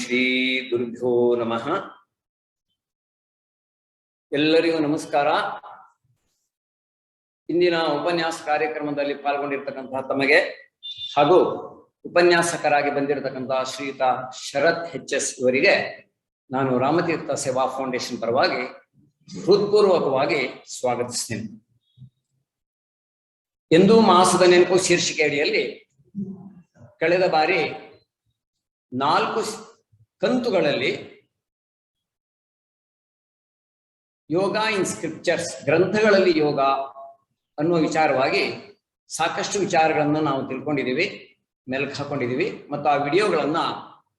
ಶ್ರೀ ಗುರುಭ್ಯೋ ನಮಃ. ಎಲ್ಲರಿಗೂ ನಮಸ್ಕಾರ. ಇಂದಿನ ಉಪನ್ಯಾಸ ಕಾರ್ಯಕ್ರಮದಲ್ಲಿ ಪಾಲ್ಗೊಂಡಿರ್ತಕ್ಕಂತಹ ತಮಗೆ ಹಾಗೂ ಉಪನ್ಯಾಸಕರಾಗಿ ಬಂದಿರತಕ್ಕಂತಹ ಶ್ರೀಯುತ ಶರತ್ ಎಚ್.ಎಸ್ ಇವರಿಗೆ ನಾನು ರಾಮತೀರ್ಥ ಸೇವಾ ಫೌಂಡೇಶನ್ ಪರವಾಗಿ ಹೃತ್ಪೂರ್ವಕವಾಗಿ ಸ್ವಾಗತಿಸ್ತೇನೆ. ಎಂದೂ ಮಾಸದ ನೆನಪು ಶೀರ್ಷಿಕೆ ಅಡಿಯಲ್ಲಿ ಕಳೆದ ಬಾರಿ 4 ಕಂತುಗಳಲ್ಲಿ ಯೋಗ ಇನ್ ಸ್ಕ್ರಿಪ್ಚರ್ಸ್, ಗ್ರಂಥಗಳಲ್ಲಿ ಯೋಗ ಅನ್ನುವ ವಿಚಾರವಾಗಿ ಸಾಕಷ್ಟು ವಿಚಾರಗಳನ್ನು ನಾವು ತಿಳ್ಕೊಂಡಿದ್ದೀವಿ, ಮೆಲುಕು ಹಾಕೊಂಡಿದ್ದೀವಿ ಮತ್ತು ಆ ವಿಡಿಯೋಗಳನ್ನ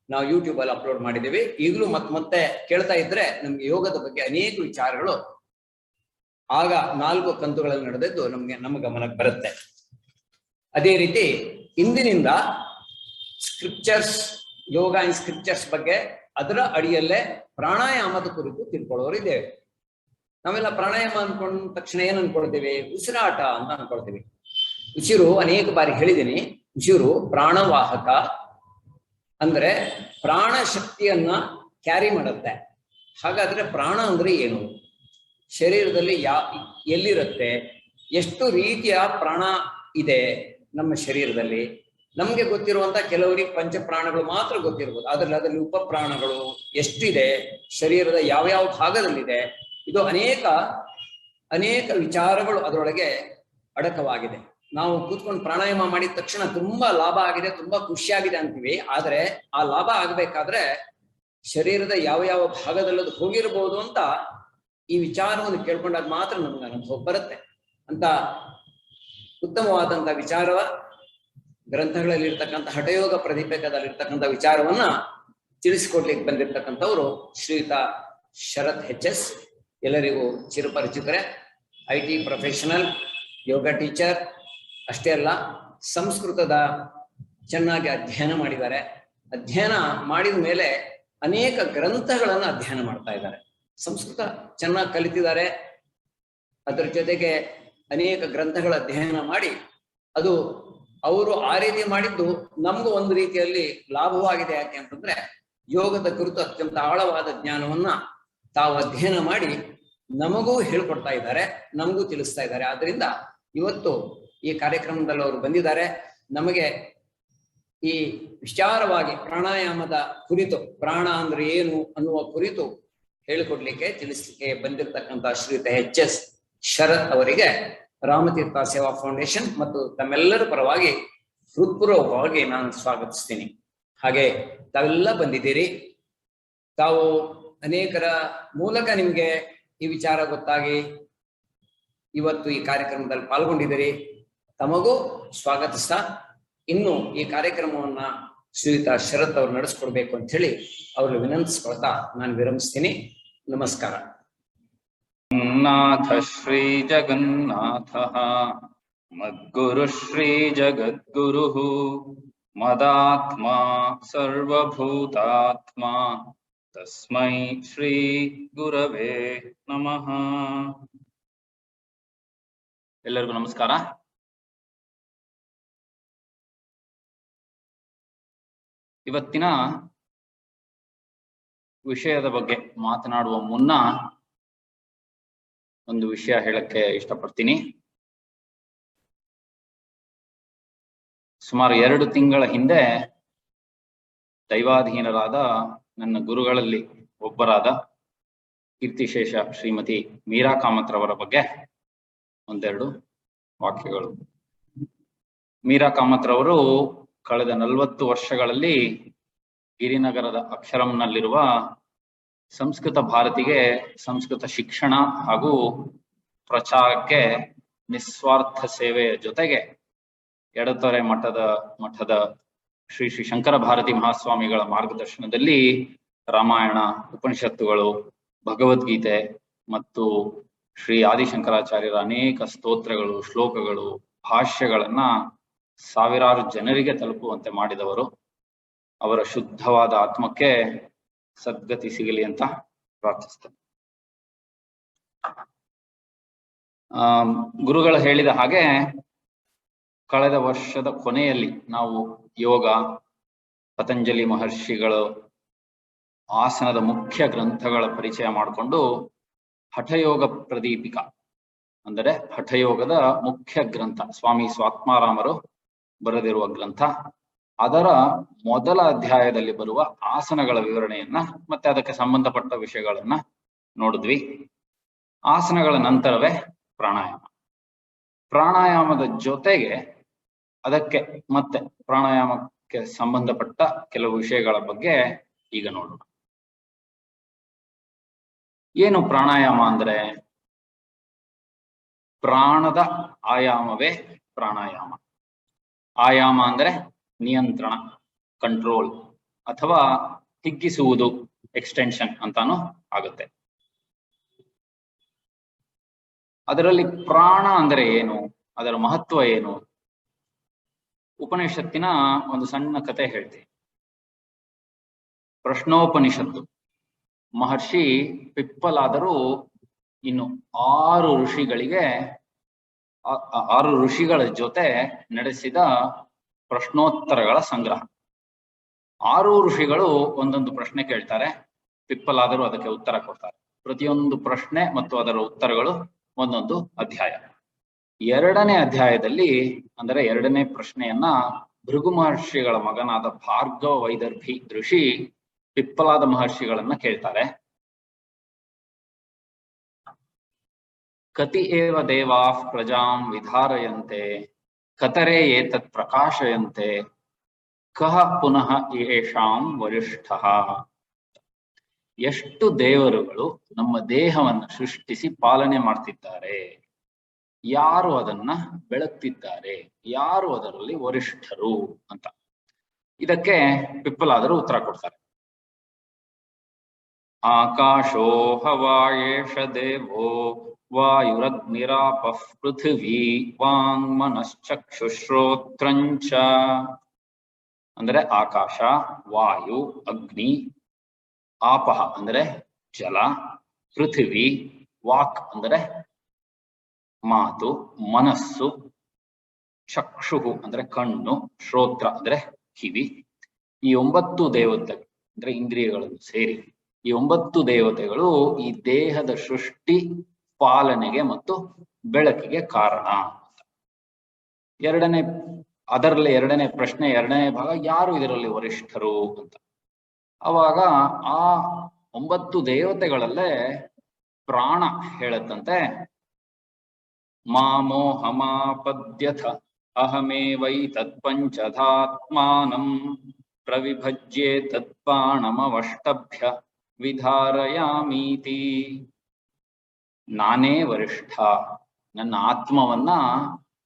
ನಾವು ಯೂಟ್ಯೂಬ್ ಅಲ್ಲಿ ಅಪ್ಲೋಡ್ ಮಾಡಿದ್ದೀವಿ. ಈಗಲೂ ಮತ್ತೆ ಕೇಳ್ತಾ ಇದ್ರೆ ನಮ್ಗೆ ಯೋಗದ ಬಗ್ಗೆ ಅನೇಕ ವಿಚಾರಗಳು ಆಗ 4 ಕಂತುಗಳಲ್ಲಿ ನಡೆದದ್ದು ನಮ್ಮ ಗಮನಕ್ಕೆ ಬರುತ್ತೆ. ಅದೇ ರೀತಿ ಇಂದಿನಿಂದ ಸ್ಕ್ರಿಪ್ಚರ್ಸ್, ಯೋಗ ಇನ್ ಸ್ಕ್ರಿಪ್ಚರ್ಸ್ ಬಗ್ಗೆ, ಅದರ ಅಡಿಯಲ್ಲೇ ಪ್ರಾಣಾಯಾಮದ ಕುರಿತು ತಿಳ್ಕೊಳ್ಳೋರು ಇದ್ದೇವೆ. ನಾವೆಲ್ಲ ಪ್ರಾಣಾಯಾಮ ಅನ್ಕೊಂಡ ತಕ್ಷಣ ಏನ್ ಅನ್ಕೊಳ್ತೇವೆ? ಉಸಿರಾಟ ಅಂತ ಅನ್ಕೊಳ್ತೇವೆ. ಉಸಿರು ಅನೇಕ ಬಾರಿ ಹೇಳಿದ್ದೀನಿ, ಉಸಿರು ಪ್ರಾಣವಾಹಕ, ಅಂದ್ರೆ ಪ್ರಾಣ ಶಕ್ತಿಯನ್ನ ಕ್ಯಾರಿ ಮಾಡುತ್ತೆ. ಹಾಗಾದ್ರೆ ಪ್ರಾಣ ಅಂದ್ರೆ ಏನು? ಶರೀರದಲ್ಲಿ ಎಲ್ಲಿರುತ್ತೆ? ಎಷ್ಟು ರೀತಿಯ ಪ್ರಾಣ ಇದೆ ನಮ್ಮ ಶರೀರದಲ್ಲಿ? ನಮ್ಗೆ ಗೊತ್ತಿರುವಂತ ಕೆಲವರಿಗೆ ಪಂಚಪ್ರಾಣಗಳು ಮಾತ್ರ ಗೊತ್ತಿರ್ಬೋದು, ಅದರಲ್ಲಿ ಉಪಪ್ರಾಣಗಳು ಎಷ್ಟಿದೆ, ಶರೀರದ ಯಾವ್ಯಾವ ಭಾಗದಲ್ಲಿದೆ, ಇದು ಅನೇಕ ವಿಚಾರಗಳು ಅದರೊಳಗೆ ಅಡಕವಾಗಿದೆ. ನಾವು ಕೂತ್ಕೊಂಡು ಪ್ರಾಣಾಯಾಮ ಮಾಡಿದ ತಕ್ಷಣ ತುಂಬಾ ಲಾಭ ಆಗಿದೆ, ತುಂಬಾ ಖುಷಿಯಾಗಿದೆ ಅಂತೀವಿ. ಆದ್ರೆ ಆ ಲಾಭ ಆಗ್ಬೇಕಾದ್ರೆ ಶರೀರದ ಯಾವ ಭಾಗದಲ್ಲದು ಹೋಗಿರ್ಬೋದು ಅಂತ ಈ ವಿಚಾರವನ್ನು ಕೇಳ್ಕೊಂಡಾಗ ಮಾತ್ರ ನಮ್ಗೆ ಅನುಭವ ಬರುತ್ತೆ. ಅಂತ ಉತ್ತಮವಾದಂತ ವಿಚಾರವ ಗ್ರಂಥಗಳಲ್ಲಿ ಇರ್ತಕ್ಕಂಥ ಹಠಯೋಗ ಪ್ರದೀಪಕದಲ್ಲಿರ್ತಕ್ಕಂಥ ವಿಚಾರವನ್ನ ತಿಳಿಸಿಕೊಡ್ಲಿಕ್ಕೆ ಬಂದಿರ್ತಕ್ಕಂಥವ್ರು ಶ್ರೀಯುತ ಶರತ್ ಎಚ್.ಎಸ್. ಎಲ್ಲರಿಗೂ ಚಿರಪರಿಚಿತರೆ. IT ಪ್ರೊಫೆಷನಲ್, ಯೋಗ ಟೀಚರ್ ಅಷ್ಟೇ ಅಲ್ಲ, ಸಂಸ್ಕೃತದ ಚೆನ್ನಾಗಿ ಅಧ್ಯಯನ ಮಾಡಿದ್ದಾರೆ. ಅಧ್ಯಯನ ಮಾಡಿದ ಮೇಲೆ ಅನೇಕ ಗ್ರಂಥಗಳನ್ನು ಅಧ್ಯಯನ ಮಾಡ್ತಾ ಇದ್ದಾರೆ. ಸಂಸ್ಕೃತ ಚೆನ್ನಾಗಿ ಕಲಿತಿದ್ದಾರೆ, ಅದರ ಜೊತೆಗೆ ಅನೇಕ ಗ್ರಂಥಗಳ ಅಧ್ಯಯನ ಮಾಡಿ ಅದು ಅವರು ಆ ರೀತಿ ಮಾಡಿದ್ದು ನಮಗೂ ಒಂದು ರೀತಿಯಲ್ಲಿ ಲಾಭವಾಗಿದೆ. ಯಾಕೆ ಅಂತಂದ್ರೆ ಯೋಗದ ಕುರಿತು ಅತ್ಯಂತ ಆಳವಾದ ಜ್ಞಾನವನ್ನ ತಾವು ಅಧ್ಯಯನ ಮಾಡಿ ನಮಗೂ ಹೇಳ್ಕೊಡ್ತಾ ಇದ್ದಾರೆ, ನಮಗೂ ತಿಳಿಸ್ತಾ ಇದ್ದಾರೆ. ಆದ್ರಿಂದ ಇವತ್ತು ಈ ಕಾರ್ಯಕ್ರಮದಲ್ಲಿ ಅವರು ಬಂದಿದ್ದಾರೆ. ನಮಗೆ ಈ ವಿಚಾರವಾಗಿ ಪ್ರಾಣಾಯಾಮದ ಕುರಿತು, ಪ್ರಾಣ ಅಂದ್ರೆ ಏನು ಅನ್ನುವ ಕುರಿತು ಹೇಳಿಕೊಡ್ಲಿಕ್ಕೆ, ತಿಳಿಸ್ಲಿಕ್ಕೆ ಬಂದಿರತಕ್ಕಂಥ ಶ್ರೀಯುತ ಎಚ್.ಎಸ್. ಶರತ್ ಅವರಿಗೆ ರಾಮತೀರ್ಥ ಸೇವಾ ಫೌಂಡೇಶನ್ ಮತ್ತು ತಮ್ಮೆಲ್ಲರ ಪರವಾಗಿ ಹೃತ್ಪೂರ್ವಕವಾಗಿ ನಾನು ಸ್ವಾಗತಿಸ್ತೀನಿ. ಹಾಗೆ ತಾವೆಲ್ಲ ಬಂದಿದ್ದೀರಿ. ತಾವು ಅನೇಕರ ಮೂಲಕ ನಿಮ್ಗೆ ಈ ವಿಚಾರ ಗೊತ್ತಾಗಿ ಇವತ್ತು ಈ ಕಾರ್ಯಕ್ರಮದಲ್ಲಿ ಪಾಲ್ಗೊಂಡಿದ್ದೀರಿ. ತಮಗೂ ಸ್ವಾಗತಿಸ್ತಾ ಇನ್ನು ಈ ಕಾರ್ಯಕ್ರಮವನ್ನ ಶ್ರೀಯುತ ಶರತ್ ಅವರು ನಡೆಸ್ಕೊಡ್ಬೇಕು ಅಂತ ಹೇಳಿ ಅವ್ರಿಗೆ ವಿನಂತಿಸ್ಕೊಳ್ತಾ ನಾನು ವಿರಮಿಸ್ತೀನಿ. ನಮಸ್ಕಾರ. ನಾಥ ಶ್ರೀ ಜಗನ್ನಾಥ ಮದ್ಗುರು ಶ್ರೀ ಜಗದ್ಗುರು ಮದಾತ್ಮ ಸರ್ವಭೂತಾತ್ಮ ತಸ್ಮೈ ಶ್ರೀ ಗುರವೇ ನಮಃ. ಎಲ್ಲರಿಗೂ ನಮಸ್ಕಾರ. ಇವತ್ತಿನ ವಿಷಯದ ಬಗ್ಗೆ ಮಾತನಾಡುವ ಮುನ್ನ ಒಂದು ವಿಷಯ ಹೇಳಕ್ಕೆ ಇಷ್ಟಪಡ್ತೀನಿ. ಸುಮಾರು 2 ತಿಂಗಳ ಹಿಂದೆ ದೈವಾಧೀನರಾದ ನನ್ನ ಗುರುಗಳಲ್ಲಿ ಒಬ್ಬರಾದ ಕೀರ್ತಿಶೇಷ ಶ್ರೀಮತಿ ಮೀರಾ ಕಾಮತ್ರವರ ಬಗ್ಗೆ ಒಂದೆರಡು ವಾಕ್ಯಗಳು. ಮೀರಾ ಕಾಮತ್ರವರು ಕಳೆದ 40 ವರ್ಷಗಳಲ್ಲಿ ಗಿರಿನಗರದ ಅಕ್ಷರಂನಲ್ಲಿರುವ ಸಂಸ್ಕೃತ ಭಾರತಿಗೆ ಸಂಸ್ಕೃತ ಶಿಕ್ಷಣ ಹಾಗೂ ಪ್ರಚಾರಕ್ಕೆ ನಿಸ್ವಾರ್ಥ ಸೇವೆಯ ಜೊತೆಗೆ ಎಡತೊರೆ ಮಠದ ಶ್ರೀ ಶಂಕರ ಭಾರತಿ ಮಹಾಸ್ವಾಮಿಗಳ ಮಾರ್ಗದರ್ಶನದಲ್ಲಿ ರಾಮಾಯಣ, ಉಪನಿಷತ್ತುಗಳು, ಭಗವದ್ಗೀತೆ ಮತ್ತು ಶ್ರೀ ಆದಿಶಂಕರಾಚಾರ್ಯರ ಅನೇಕ ಸ್ತೋತ್ರಗಳು, ಶ್ಲೋಕಗಳು, ಭಾಷ್ಯಗಳನ್ನ ಸಾವಿರಾರು ಜನರಿಗೆ ತಲುಪುವಂತೆ ಮಾಡಿದವರು. ಅವರ ಶುದ್ಧವಾದ ಆತ್ಮಕ್ಕೆ ಸದ್ಗತಿ ಸಿಗಲಿ ಅಂತ ಪ್ರಾರ್ಥಿಸ್ತೇನೆ. ಗುರುಗಳು ಹೇಳಿದ ಹಾಗೆ ಕಳೆದ ವರ್ಷದ ಕೊನೆಯಲ್ಲಿ ನಾವು ಯೋಗ, ಪತಂಜಲಿ ಮಹರ್ಷಿಗಳು ಆಸನದ ಮುಖ್ಯ ಗ್ರಂಥಗಳ ಪರಿಚಯ ಮಾಡಿಕೊಂಡು ಹಠಯೋಗ ಪ್ರದೀಪಿಕ ಅಂದರೆ ಹಠಯೋಗದ ಮುಖ್ಯ ಗ್ರಂಥ ಸ್ವಾಮಿ ಸ್ವಾತ್ಮಾರಾಮರು ಬರೆದಿರುವ ಗ್ರಂಥ, ಅದರ ಮೊದಲ ಅಧ್ಯಾಯದಲ್ಲಿ ಬರುವ ಆಸನಗಳ ವಿವರಣೆಯನ್ನ ಮತ್ತೆ ಅದಕ್ಕೆ ಸಂಬಂಧಪಟ್ಟ ವಿಷಯಗಳನ್ನ ನೋಡಿದ್ವಿ. ಆಸನಗಳ ನಂತರವೇ ಪ್ರಾಣಾಯಾಮ. ಪ್ರಾಣಾಯಾಮದ ಜೊತೆಗೆ ಅದಕ್ಕೆ ಮತ್ತೆ ಪ್ರಾಣಾಯಾಮಕ್ಕೆ ಸಂಬಂಧಪಟ್ಟ ಕೆಲವು ವಿಷಯಗಳ ಬಗ್ಗೆ ಈಗ ನೋಡೋಣ. ಏನು ಪ್ರಾಣಾಯಾಮ ಅಂದ್ರೆ? ಪ್ರಾಣದ ಆಯಾಮವೇ ಪ್ರಾಣಾಯಾಮ. ಆಯಾಮ ಅಂದ್ರೆ ನಿಯಂತ್ರಣ, ಕಂಟ್ರೋಲ್ ಅಥವಾ ಹಿಗ್ಗಿಸುವುದು, ಎಕ್ಸ್ಟೆನ್ಷನ್ ಅಂತಾನು ಆಗುತ್ತೆ. ಅದರಲ್ಲಿ ಪ್ರಾಣ ಅಂದ್ರೆ ಏನು, ಅದರ ಮಹತ್ವ ಏನು? ಉಪನಿಷತ್ತಿನ ಒಂದು ಸಣ್ಣ ಕತೆ ಹೇಳ್ತೀನಿ. ಪ್ರಶ್ನೋಪನಿಷತ್ತು. ಮಹರ್ಷಿ ಪಿಪ್ಪಲಾದರು ಇನ್ನು 6 ಋಷಿಗಳ ಜೊತೆ ನಡೆಸಿದ ಪ್ರಶ್ನೋತ್ತರಗಳ ಸಂಗ್ರಹ. 6 ಋಷಿಗಳು ಒಂದೊಂದು ಪ್ರಶ್ನೆ ಕೇಳ್ತಾರೆ, ಪಿಪ್ಪಲಾದರು ಅದಕ್ಕೆ ಉತ್ತರ ಕೊಡ್ತಾರೆ. ಪ್ರತಿಯೊಂದು ಪ್ರಶ್ನೆ ಮತ್ತು ಅದರ ಉತ್ತರಗಳು ಒಂದೊಂದು ಅಧ್ಯಾಯ. 2ನೇ ಅಧ್ಯಾಯದಲ್ಲಿ ಅಂದರೆ 2ನೇ ಪ್ರಶ್ನೆಯನ್ನ ಭೃಗು ಮಹರ್ಷಿಗಳ ಮಗನಾದ ಭಾರ್ಗವ ವೈದರ್ಭಿ ಋಷಿ ಪಿಪ್ಪಲಾದ ಮಹರ್ಷಿಗಳನ್ನ ಕೇಳ್ತಾರೆ. ಕತಿ ಏವ ದೇವಾಃ ಪ್ರಜಾಂ ವಿಧಾರಯಂತೆ ಕತರೆ ಏತತ್ ಪ್ರಕಾಶಯಂತೆ ಕಹ ಪುನಃ ಯೇಷಾಂ ವರಿಷ್ಠಃ. ಎಷ್ಟು ದೇವರುಗಳು ನಮ್ಮ ದೇಹವನ್ನು ಸೃಷ್ಟಿಸಿ ಪಾಲನೆ ಮಾಡ್ತಿದ್ದಾರೆ, ಯಾರು ಅದನ್ನ ಬೆಳಗ್ತಿದ್ದಾರೆ, ಯಾರು ಅದರಲ್ಲಿ ವರಿಷ್ಠರು ಅಂತ. ಇದಕ್ಕೆ ಪಿಪ್ಪಲಾದರು ಉತ್ತರ ಕೊಡ್ತಾರೆ. ಆಕಾಶೋ ಹವಾಯೇಷ ದೇವೋ ವಾಯುರಗ್ನಿರಾಪಃ ಪೃಥಿವೀ ವಾಂಗ್ಮನಶ್ಚಕ್ಷುಶ್ರೋತ್ರಂಚ. ಅಂದ್ರೆ ಆಕಾಶ, ವಾಯು, ಅಗ್ನಿ, ಆಪಹ ಅಂದ್ರೆ ಜಲ, ಪೃಥಿವಿ, ವಾಕ್ ಅಂದ್ರೆ ಮಾತು, ಮನಸ್ಸು, ಚಕ್ಷು ಅಂದ್ರೆ ಕಣ್ಣು, ಶ್ರೋತ್ರ ಅಂದ್ರೆ ಕಿವಿ. ಈ 9 ದೇವತೆ ಅಂದ್ರೆ ಇಂದ್ರಿಯಗಳನ್ನು ಸೇರಿ ಈ 9 ದೇವತೆಗಳು ಈ ದೇಹದ ಸೃಷ್ಟಿ, ಪಾಲನೆಗೆ ಮತ್ತು ಬೆಳಕಿಗೆ ಕಾರಣ. ಅದರಲ್ಲಿ 2ನೇ ಪ್ರಶ್ನೆ, 2ನೇ ಭಾಗ, ಯಾರು ಇದರಲ್ಲಿ ವರಿಷ್ಠರು ಅಂತ. ಅವಾಗ ಆ 9 ದೇವತೆಗಳಲ್ಲೇ ಪ್ರಾಣ ಹೇಳತ್ತಂತೆ, ಮಾಮೋಹಮಾಪದ್ಯಥ ಅಹಮೇವೈತತ್ ಪಂಚಧಾತ್ಮಾನಂ ಪ್ರವಿಭಜ್ಯೆ ತತ್ಪಾಣಮವಷ್ಟಭ್ಯ ವಿಧಾರಯಾಮೀತಿ. ನಾನೇ ವರಿಷ್ಠ, ನನ್ನ ಆತ್ಮವನ್ನ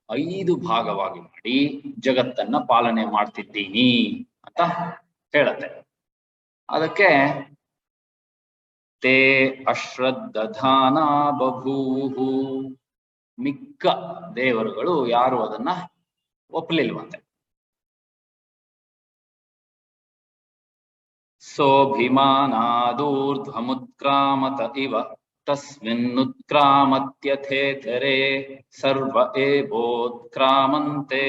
5 ಭಾಗವಾಗಿ ಮಾಡಿ ಜಗತ್ತನ್ನ ಪಾಲನೆ ಮಾಡ್ತಿದ್ದೀನಿ ಅಂತ ಹೇಳತ್ತೆ. ಅದಕ್ಕೆ ತೇ ಅಶ್ರದ್ಧಾನ ಬಭೂವು. ಮಿಕ್ಕ ದೇವರುಗಳು ಯಾರು ಅದನ್ನ ಒಪ್ಪಲಿಲ್ವಂತೆ. ಸೋಭಿಮಾನಾದೂರ್ಧ್ವಮುತ್ಕ್ರಾಮತ ಇವ ತಸ್ಮಿನ್ನುತ್ಕ್ರಾಮತ್ಯಥೇತರೆ ಸರ್ವ ಏವೋತ್ಕ್ರಾಮಂತೆ.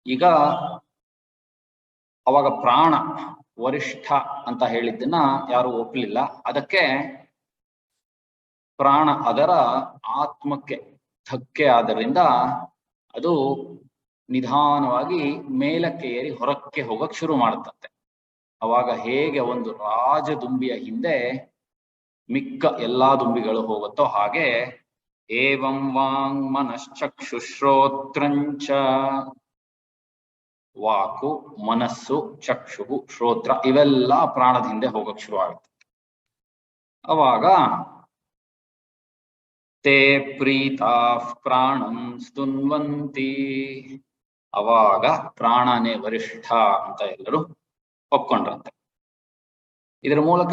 ಈಗ ಅವಾಗ ಪ್ರಾಣ ವರಿಷ್ಠ ಅಂತ ಹೇಳಿದ್ದನ್ನ ಯಾರು ಒಪ್ಪಲಿಲ್ಲ. ಅದಕ್ಕೆ ಪ್ರಾಣ ಅದರ ಆತ್ಮಕ್ಕೆ ಧಕ್ಕೆ ಆದ್ದರಿಂದ ಅದು ನಿಧಾನವಾಗಿ ಮೇಲಕ್ಕೆ ಏರಿ ಹೊರಕ್ಕೆ ಹೋಗಕ್ ಶುರು ಮಾಡುತ್ತಂತೆ. ಅವಾಗ ಹೇಗೆ ಒಂದು ರಾಜದುಂಬಿಯ ಹಿಂದೆ ಮಿಕ್ಕ ಎಲ್ಲಾ ದುಂಬಿಗಳು ಹೋಗುತ್ತೋ ಹಾಗೆ ಏವಂ ವಾಂಗ್ ಮನಶ್ಚಕ್ಷುಶ್ರೋತ್ರಂಚ. ವಾಕು, ಮನಸ್ಸು, ಚಕ್ಷು, ಶ್ರೋತ್ರ ಇವೆಲ್ಲ ಪ್ರಾಣದ ಹಿಂದೆ ಹೋಗಕ್ ಶುರು ಆಗುತ್ತೆ. ಅವಾಗ ತೇ ಪ್ರೀತಾ ಪ್ರಾಣಂ ಸ್ತುನ್ವಂತಿ. ಅವಾಗ ಪ್ರಾಣನೇ ವರಿಷ್ಠ ಅಂತ ಎಲ್ಲರೂ ಒಪ್ಕೊಂಡ್ರಂತೆ. ಇದರ ಮೂಲಕ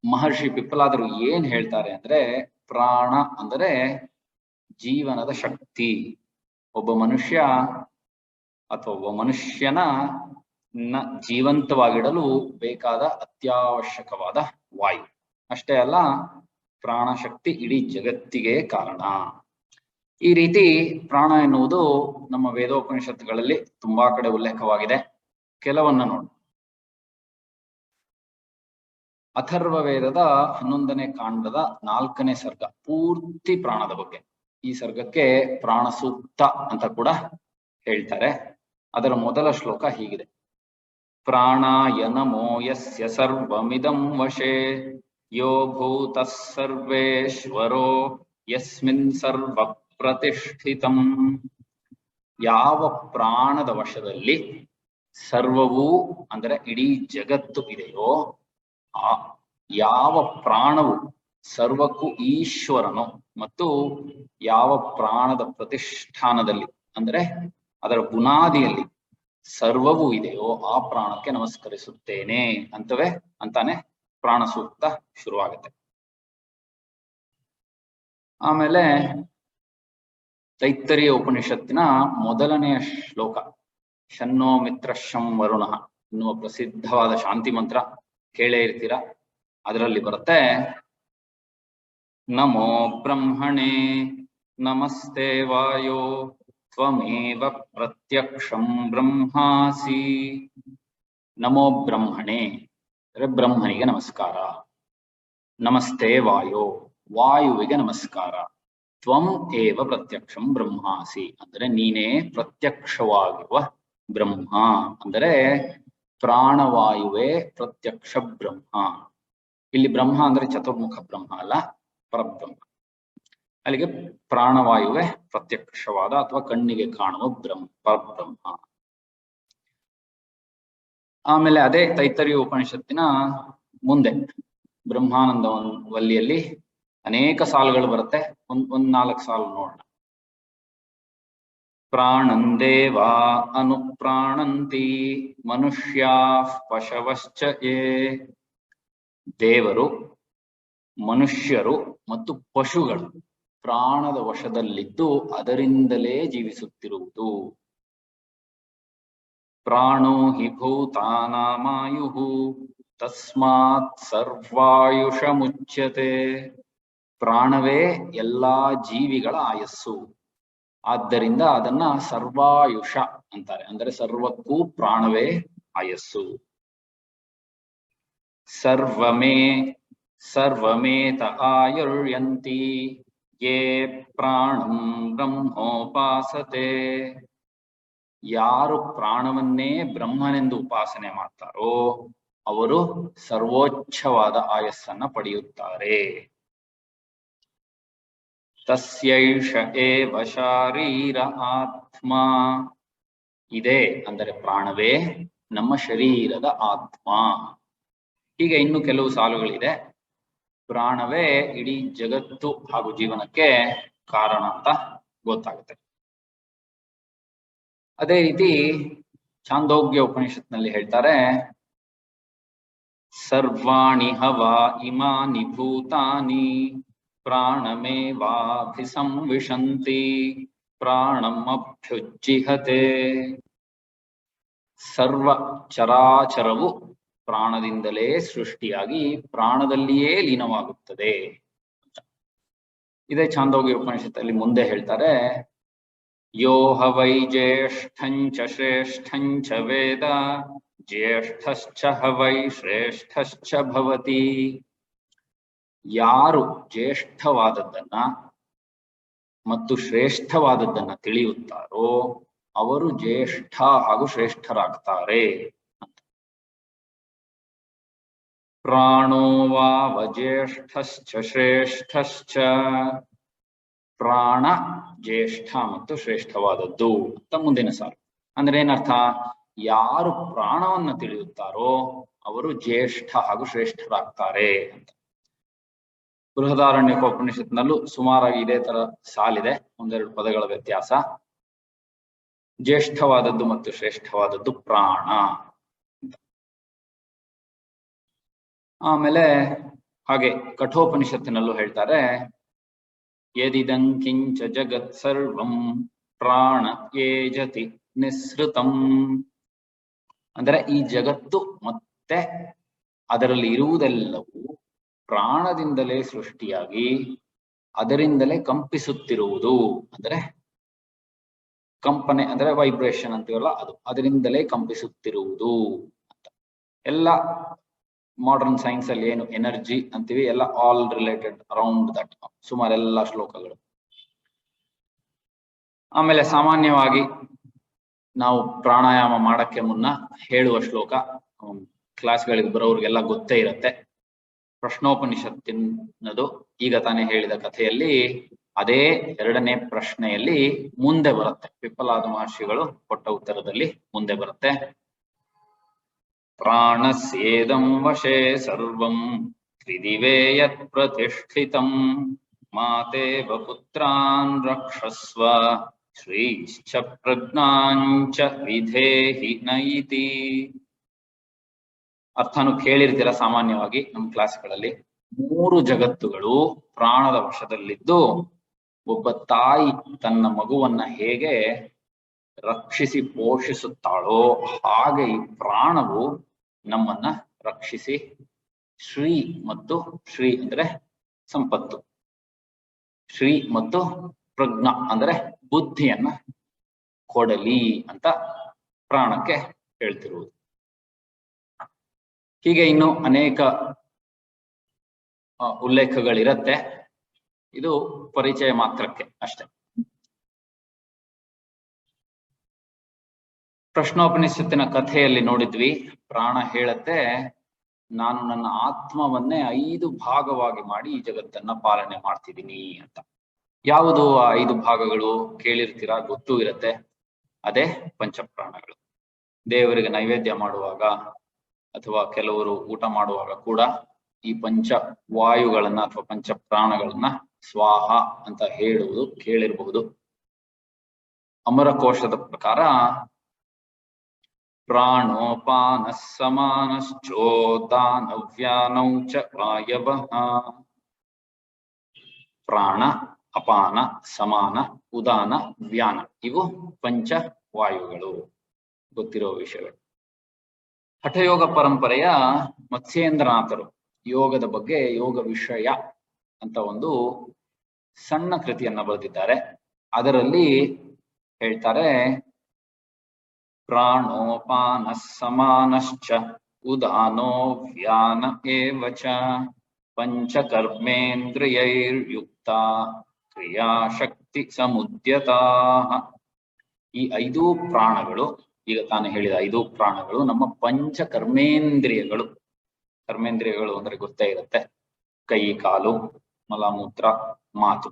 ಮಹರ್ಷಿ ಪಿಪ್ಪಲಾದರು ಏನ್ ಹೇಳ್ತಾರೆ ಅಂದ್ರೆ, ಪ್ರಾಣ ಅಂದರೆ ಜೀವನದ ಶಕ್ತಿ. ಒಬ್ಬ ಮನುಷ್ಯ ಅಥವಾ ಒಬ್ಬ ಮನುಷ್ಯನ ಜೀವಂತವಾಗಿಡಲು ಬೇಕಾದ ಅತ್ಯವಶ್ಯಕವಾದ ವಾಯು. ಅಷ್ಟೇ ಅಲ್ಲ, ಪ್ರಾಣಶಕ್ತಿ ಇಡೀ ಜಗತ್ತಿಗೆ ಕಾರಣ. ಈ ರೀತಿ ಪ್ರಾಣ ಎನ್ನುವುದು ನಮ್ಮ ವೇದೋಪನಿಷತ್ತುಗಳಲ್ಲಿ ತುಂಬಾ ಕಡೆ ಉಲ್ಲೇಖವಾಗಿದೆ. ಕೆಲವನ್ನ ನೋಡಿ. ಅಥರ್ವ ವೇದದ 11ನೇ ಕಾಂಡದ 4ನೇ ಸರ್ಗ ಪೂರ್ತಿ ಪ್ರಾಣದ ಬಗ್ಗೆ. ಈ ಸರ್ಗಕ್ಕೆ ಪ್ರಾಣ ಸೂಕ್ತ ಅಂತ ಕೂಡ ಹೇಳ್ತಾರೆ. ಅದರ ಮೊದಲ ಶ್ಲೋಕ ಹೀಗಿದೆ: ಪ್ರಾಣಾಯ ನಮೋ ಯಸ್ಯ ಸರ್ವಮಿದಂ ವಶೇ ಯೋ ಭೂತಃ ಸರ್ವೇಶ್ವರೋ ಯಸ್ಮಿನ್ ಸರ್ವ ಪ್ರತಿಷ್ಠಿತಂ. ಯಾವ ಪ್ರಾಣದ ವಶದಲ್ಲಿ ಸರ್ವವೂ ಅಂದರೆ ಇಡೀ ಜಗತ್ತು ಇದೆಯೋ, ಆ ಯಾವ ಪ್ರಾಣವು ಸರ್ವಕ್ಕೂ ಈಶ್ವರನು ಮತ್ತು ಯಾವ ಪ್ರಾಣದ ಪ್ರತಿಷ್ಠಾನದಲ್ಲಿ ಅಂದರೆ ಅದರ ಬುನಾದಿಯಲ್ಲಿ ಸರ್ವವೂ ಇದೆಯೋ ಆ ಪ್ರಾಣಕ್ಕೆ ನಮಸ್ಕರಿಸುತ್ತೇನೆ ಅಂತಾನೆ ಪ್ರಾಣ ಸೂಕ್ತ ಶುರುವಾಗುತ್ತೆ. ಆಮೇಲೆ ತೈತ್ತರೀಯ ಉಪನಿಷತ್ತಿನ ಮೊದಲನೆಯ ಶ್ಲೋಕ ಶನ್ನೋ ಮಿತ್ರ ಶಂ ವರುಣ ಎನ್ನುವ ಪ್ರಸಿದ್ಧವಾದ ಶಾಂತಿ ಮಂತ್ರ ಕೇಳೇ ಇರ್ತೀರ. ಅದರಲ್ಲಿ ಬರುತ್ತೆ: ನಮೋ ಬ್ರಹ್ಮಣೇ ನಮಸ್ತೆ ವಾಯೋ ತ್ವಮೇವ ಪ್ರತ್ಯಕ್ಷಂ ಬ್ರಹ್ಮಾಸಿ. ನಮೋ ಬ್ರಹ್ಮಣೇ ಅಂದರೆ ಬ್ರಹ್ಮನಿಗೆ ನಮಸ್ಕಾರ. ನಮಸ್ತೆ ವಾಯೋ ವಾಯುವಿಗೆ ನಮಸ್ಕಾರ. ತ್ವಂ ಏವ ಪ್ರತ್ಯಕ್ಷಂ ಬ್ರಹ್ಮಾಸಿ ಅಂದರೆ ನೀನೇ ಪ್ರತ್ಯಕ್ಷವಾಗಿರುವ ಬ್ರಹ್ಮ, ಅಂದರೆ ಪ್ರಾಣವಾಯುವೇ ಪ್ರತ್ಯಕ್ಷ ಬ್ರಹ್ಮ. ಇಲ್ಲಿ ಬ್ರಹ್ಮ ಅಂದ್ರೆ ಚತುರ್ಮುಖ ಬ್ರಹ್ಮ ಅಲ್ಲ, ಪರಬ್ರಹ್ಮ. ಅಲ್ಲಿಗೆ ಪ್ರಾಣವಾಯುವೇ ಪ್ರತ್ಯಕ್ಷವಾದ ಅಥವಾ ಕಣ್ಣಿಗೆ ಕಾಣುವ ಪರಬ್ರಹ್ಮ. ಆಮೇಲೆ ಅದೇ ತೈತ್ತರೀಯ ಉಪನಿಷತ್ತಿನ ಮುಂದೆ ಬ್ರಹ್ಮಾನಂದ ವಲ್ಲಿಯಲ್ಲಿ ಅನೇಕ ಸಾಲುಗಳು ಬರುತ್ತೆ. ಒಂದ್ 4 ಸಾಲು ನೋಡೋಣ. ಪ್ರಾಣಂದೇವಾ ಅನುಪ್ರಾಣಂತಿ ಮನುಷ್ಯಾ ಪಶವಶ್ಚ ಯೇ. ದೇವರು, ಮನುಷ್ಯರು ಮತ್ತು ಪಶುಗಳು ಪ್ರಾಣದ ವಶದಲ್ಲಿದ್ದು ಅದರಿಂದಲೇ ಜೀವಿಸುತ್ತಿರುವುದು. ಪ್ರಾಣೋ ಹಿ ಭೂತಾನಾಮಾಯುಃ ತಸ್ಮಾತ್ ಸರ್ವಾಯುಷ ಮುಚ್ಯತೆ. ಪ್ರಾಣವೇ ಎಲ್ಲಾ ಜೀವಿಗಳ ಆಯಸ್ಸು, ಆದ್ದರಿಂದ ಅದನ್ನ ಸರ್ವಾಯುಷ ಅಂತಾರೆ, ಅಂದರೆ ಸರ್ವಕ್ಕೂ ಪ್ರಾಣವೇ ಆಯಸ್ಸು. ಸರ್ವಮೇತ ಆಯುರ್ಯಂತಿ ಯೇ ಪ್ರಾಣಂ ಬ್ರಹ್ಮೋಪಾಸತೆ. ಯಾರು ಪ್ರಾಣವನ್ನೇ ಬ್ರಹ್ಮನೆಂದು ಉಪಾಸನೆ ಮಾಡ್ತಾರೋ ಅವರು ಸರ್ವೋಚ್ಚವಾದ ಆಯಸ್ಸನ್ನ ಪಡೆಯುತ್ತಾರೆ. ತಸ್ಯೈಷ ಏವ ಶಾರೀರ ಆತ್ಮ. ಇದೆ ಅಂದರೆ ಪ್ರಾಣವೇ ನಮ್ಮ ಶರೀರದ ಆತ್ಮ. ಹೀಗೆ ಇನ್ನು ಕೆಲವು ಸಾಲುಗಳಿದೆ. ಪ್ರಾಣವೇ ಇಡೀ ಜಗತ್ತು ಹಾಗೂ ಜೀವನಕ್ಕೆ ಕಾರಣ ಅಂತ ಗೊತ್ತಾಗುತ್ತೆ. ಅದೇ ರೀತಿ ಛಾಂದೋಗ್ಯ ಉಪನಿಷತ್ನಲ್ಲಿ ಹೇಳ್ತಾರೆ: ಸರ್ವಾಣಿ ಹವಾ ಇಮಾನಿ ಭೂತಾನಿ ಪ್ರಾಣಮೇವಾಭಿಸಂವಿಶಂತಿ ಪ್ರಾಣಂ ಅಭ್ಯುಜ್ಜಿಹತೆ. ಸರ್ವ ಚರಾಚರವು ಪ್ರಾಣದಿಂದಲೇ ಸೃಷ್ಟಿಯಾಗಿ ಪ್ರಾಣದಲ್ಲಿಯೇ ಲೀನವಾಗುತ್ತದೆ. ಇದೇ ಛಾಂದೋಗ್ಯ ಉಪನಿಷತ್ತಲ್ಲಿ ಮುಂದೆ ಹೇಳ್ತಾರೆ: ಯೋ ಹ ವೈ ಜ್ಯೇಷ್ಠಂಚ ಶ್ರೇಷ್ಠಂಚ ವೇದ ಜ್ಯೇಷ್ಠಶ್ಚ ಹ ವೈ ಶ್ರೇಷ್ಠಶ್ಚ ಭವತಿ. ಯಾರು ಜ್ಯೇಷ್ಠವಾದದ್ದನ್ನ ಮತ್ತು ಶ್ರೇಷ್ಠವಾದದ್ದನ್ನ ತಿಳಿಯುತ್ತಾರೋ ಅವರು ಜ್ಯೇಷ್ಠ ಹಾಗೂ ಶ್ರೇಷ್ಠರಾಗ್ತಾರೆ. ಪ್ರಾಣೋ ವಾವ ಜ್ಯೇಷ್ಠಶ್ಚ ಶ್ರೇಷ್ಠಶ್ಚ. ಪ್ರಾಣ ಜ್ಯೇಷ್ಠ ಮತ್ತು ಶ್ರೇಷ್ಠವಾದದ್ದು ಅಂತ ಮುಂದಿನ ಸಾಲು. ಅಂದ್ರೆ ಏನರ್ಥ? ಯಾರು ಪ್ರಾಣವನ್ನ ತಿಳಿಯುತ್ತಾರೋ ಅವರು ಜ್ಯೇಷ್ಠ ಹಾಗೂ ಶ್ರೇಷ್ಠರಾಗ್ತಾರೆ ಅಂತ. ಬೃಹದಾರಣ್ಯಕೋಪನಿಷತ್ನಲ್ಲೂ ಸುಮಾರಾಗಿ ಇದೇ ತರ ಸಾಲಿದೆ, ಒಂದೆರಡು ಪದಗಳ ವ್ಯತ್ಯಾಸ. ಜ್ಯೇಷ್ಠವಾದದ್ದು ಮತ್ತು ಶ್ರೇಷ್ಠವಾದದ್ದು ಪ್ರಾಣ. ಆಮೇಲೆ ಹಾಗೆ ಕಠೋಪನಿಷತ್ತಿನಲ್ಲೂ ಹೇಳ್ತಾರೆ: ಯದಿದಂ ಕಿಂಚ ಜಗತ್ ಸರ್ವಂ ಪ್ರಾಣ ಯೇಜತಿ ನಿಸ್ಸೃತಂ. ಅಂದ್ರೆ ಈ ಜಗತ್ತು ಮತ್ತೆ ಅದರಲ್ಲಿ ಇರುವುದೆಲ್ಲವೂ ಪ್ರಾಣದಿಂದಲೇ ಸೃಷ್ಟಿಯಾಗಿ ಅದರಿಂದಲೇ ಕಂಪಿಸುತ್ತಿರುವುದು. ಅಂದ್ರೆ ಕಂಪನೆ ಅಂದ್ರೆ ವೈಬ್ರೇಷನ್ ಅಂತೀವಲ್ಲ, ಅದು ಅದರಿಂದಲೇ ಕಂಪಿಸುತ್ತಿರುವುದು ಅಂತ. ಎಲ್ಲ ಮಾಡರ್ನ್ ಸೈನ್ಸ್ ಅಲ್ಲಿ ಏನು ಎನರ್ಜಿ ಅಂತೀವಿ ಎಲ್ಲ ಆಲ್ ರಿಲೇಟೆಡ್ ಅರೌಂಡ್ ದಟ್ ಸುಮಾರು ಎಲ್ಲ ಶ್ಲೋಕಗಳು. ಆಮೇಲೆ ಸಾಮಾನ್ಯವಾಗಿ ನಾವು ಪ್ರಾಣಾಯಾಮ ಮಾಡಕ್ಕೆ ಮುನ್ನ ಹೇಳುವ ಶ್ಲೋಕ ಕ್ಲಾಸ್ಗಳಿಗೆ ಬರೋರಿಗೆಲ್ಲ ಗೊತ್ತೇ ಇರುತ್ತೆ. ಪ್ರಶ್ನೋಪನಿಷತ್ತಿನದು ಈಗ ತಾನೇ ಹೇಳಿದ ಕಥೆಯಲ್ಲಿ ಅದೇ 2ನೇ ಪ್ರಶ್ನೆಯಲ್ಲಿ ಮುಂದೆ ಬರುತ್ತೆ. ಪಿಪ್ಪಲಾದ ಮಹರ್ಷಿಗಳು ಕೊಟ್ಟ ಉತ್ತರದಲ್ಲಿ ಮುಂದೆ ಬರುತ್ತೆ. ಪ್ರಾಣಸ್ಯೇದಂ ವಶೇ ಸರ್ವಂ ತ್ರಿದಿವೇ ಯತ್ ಪ್ರತಿಷ್ಠಿತಂ ಮಾತೇವ ಪುತ್ರಾನ್ ರಕ್ಷಸ್ವ ಶ್ರೀಶ್ಚ ಪ್ರಜ್ಞಾಂಚ ವಿಧೇಹಿ ನಯಿತಿ. ಅರ್ಥನು ಕೇಳಿರ್ತೀರ ಸಾಮಾನ್ಯವಾಗಿ ನಮ್ಮ ಕ್ಲಾಸ್ಗಳಲ್ಲಿ. 3 ಜಗತ್ತುಗಳು ಪ್ರಾಣದ ವಶದಲ್ಲಿದ್ದು ಒಬ್ಬ ತಾಯಿ ತನ್ನ ಮಗುವನ್ನ ಹೇಗೆ ರಕ್ಷಿಸಿ ಪೋಷಿಸುತ್ತಾಳೋ ಹಾಗೆ ಈ ಪ್ರಾಣವು ನಮ್ಮನ್ನ ರಕ್ಷಿಸಿ ಶ್ರೀ ಮತ್ತು ಶ್ರೀ ಅಂದ್ರೆ ಸಂಪತ್ತು, ಶ್ರೀ ಮತ್ತು ಪ್ರಜ್ಞಾ ಅಂದ್ರೆ ಬುದ್ಧಿಯನ್ನ ಕೊಡಲಿ ಅಂತ ಪ್ರಾಣಕ್ಕೆ ಹೇಳ್ತಿರುವುದು. ಹೀಗೆ ಇನ್ನು ಅನೇಕ ಉಲ್ಲೇಖಗಳಿರತ್ತೆ. ಇದು ಪರಿಚಯ ಮಾತ್ರಕ್ಕೆ ಅಷ್ಟೆ. ಪ್ರಶ್ನೋಪನಿಷತ್ತಿನ ಕಥೆಯಲ್ಲಿ ನೋಡಿದ್ವಿ, ಪ್ರಾಣ ಹೇಳತ್ತೆ ನಾನು ನನ್ನ ಆತ್ಮವನ್ನೇ 5 ಭಾಗವಾಗಿ ಮಾಡಿ ಈ ಜಗತ್ತನ್ನ ಪಾಲನೆ ಮಾಡ್ತಿದ್ದೀನಿ ಅಂತ. ಯಾವುದು ಆ 5 ಭಾಗಗಳು ಕೇಳಿರ್ತೀರಾ, ಗೊತ್ತೂ ಇರತ್ತೆ. ಅದೇ ಪಂಚಪ್ರಾಣಗಳು. ದೇವರಿಗೆ ನೈವೇದ್ಯ ಮಾಡುವಾಗ ಅಥವಾ ಕೆಲವರು ಊಟ ಮಾಡುವಾಗ ಕೂಡ ಈ ಪಂಚ ವಾಯುಗಳನ್ನ ಅಥವಾ ಪಂಚ ಪ್ರಾಣಗಳನ್ನ ಸ್ವಾಹ ಅಂತ ಹೇಳುವುದು ಕೇಳಿರಬಹುದು. ಅಮರಕೋಶದ ಪ್ರಕಾರ ಪ್ರಾಣೋಪಾನ ಸಮಾನಶ್ಚೋದಾನವ್ಯಾನೌ ಚ ವಾಯವಃ. ಪ್ರಾಣ, ಅಪಾನ, ಸಮಾನ, ಉದಾನ, ವ್ಯಾನ ಇವು ಪಂಚ ವಾಯುಗಳು, ಗೊತ್ತಿರೋ ವಿಷಯಗಳು. ಹಠಯೋಗ ಪರಂಪರೆಯ ಮತ್ಸ್ಯೇಂದ್ರನಾಥರು ಯೋಗದ ಬಗ್ಗೆ ಯೋಗ ವಿಷಯ ಅಂತ ಒಂದು ಸಣ್ಣ ಕೃತಿಯನ್ನ ಬರೆದಿದ್ದಾರೆ. ಅದರಲ್ಲಿ ಹೇಳ್ತಾರೆ, ಪ್ರಾಣೋಪಾನ ಸಮಾನಶ್ಚ ಉದಾನೋ ವ್ಯಾನ ಏವಚ ಪಂಚಕರ್ಮೇಂದ್ರಿಯೈರ್ಯುಕ್ತ ಕ್ರಿಯಾಶಕ್ತಿ ಸಮುದ್ಯತಾ. ಈ 5 ಪ್ರಾಣಗಳು, ಈಗ ತಾನು ಹೇಳಿದ 5 ಪ್ರಾಣಗಳು ನಮ್ಮ ಪಂಚ ಕರ್ಮೇಂದ್ರಿಯಗಳು. ಕರ್ಮೇಂದ್ರಿಯಗಳು ಅಂದ್ರೆ ಗೊತ್ತೇ ಇರುತ್ತೆ, ಕೈ, ಕಾಲು, ಮಲಮೂತ್ರ, ಮಾತು.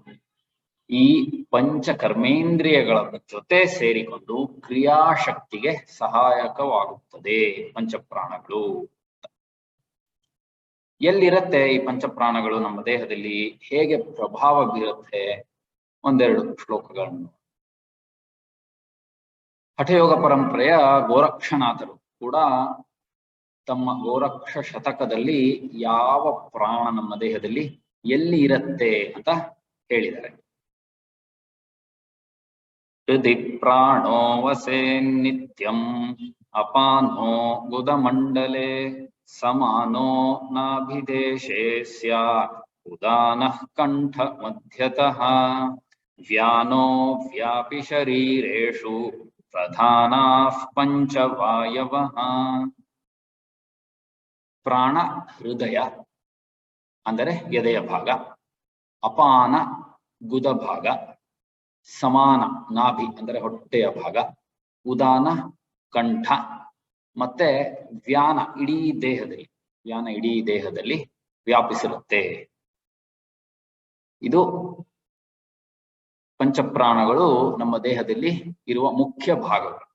ಈ ಪಂಚ ಕರ್ಮೇಂದ್ರಿಯಗಳ ಜೊತೆ ಸೇರಿಕೊಂಡು ಕ್ರಿಯಾಶಕ್ತಿಗೆ ಸಹಾಯಕವಾಗುತ್ತದೆ ಪಂಚಪ್ರಾಣಗಳು. ಎಲ್ಲಿರತ್ತೆ ಈ ಪಂಚಪ್ರಾಣಗಳು ನಮ್ಮ ದೇಹದಲ್ಲಿ, ಹೇಗೆ ಪ್ರಭಾವ ಬೀರುತ್ತೆ? 1-2 ಶ್ಲೋಕಗಳನ್ನು. ಹಠಯೋಗ ಪರಂಪರೆಯ ಗೋರಕ್ಷನಾಥರು ಕೂಡ ತಮ್ಮ ಗೋರಕ್ಷ ಶತಕದಲ್ಲಿ ಯಾವ ಪ್ರಾಣ ನಮ್ಮ ದೇಹದಲ್ಲಿ ಎಲ್ಲಿ ಇರತ್ತೆ ಅಂತ ಹೇಳಿದ್ದಾರೆ. ಹೃದಿ ಪ್ರಾಣೋ ವಸೇ ನಿತ್ಯಂ ಅಪಾನೋ ಗುದಮಂಡಲೆ ಸಮಾನೋ ನಾಭಿದೇಶೇ ಸ್ಯಾತ್ ಉದಾನಃ ಕಂಠ ಮಧ್ಯತಃ ವ್ಯಾನೋ ವ್ಯಾಪಿ ಶರೀರೇಷು ಪ್ರಧಾನಾಃ ಪಂಚವಾಯವಃ. ಪ್ರಾಣ ಹೃದಯ ಅಂದರೆ ಎದೆಯ ಭಾಗ, ಅಪಾನ ಗುದ ಭಾಗ, ಸಮಾನ ನಾಭಿ ಅಂದರೆ ಹೊಟ್ಟೆಯ ಭಾಗ, ಉದಾನ ಕಂಠ, ಮತ್ತೆ ವ್ಯಾನ ಇಡೀ ದೇಹದಲ್ಲಿ ವ್ಯಾಪಿಸಿರುತ್ತೆ. ಇದು ಪಂಚಪ್ರಾಣಗಳು ನಮ್ಮ ದೇಹದಲ್ಲಿ ಇರುವ ಮುಖ್ಯ ಭಾಗಗಳು.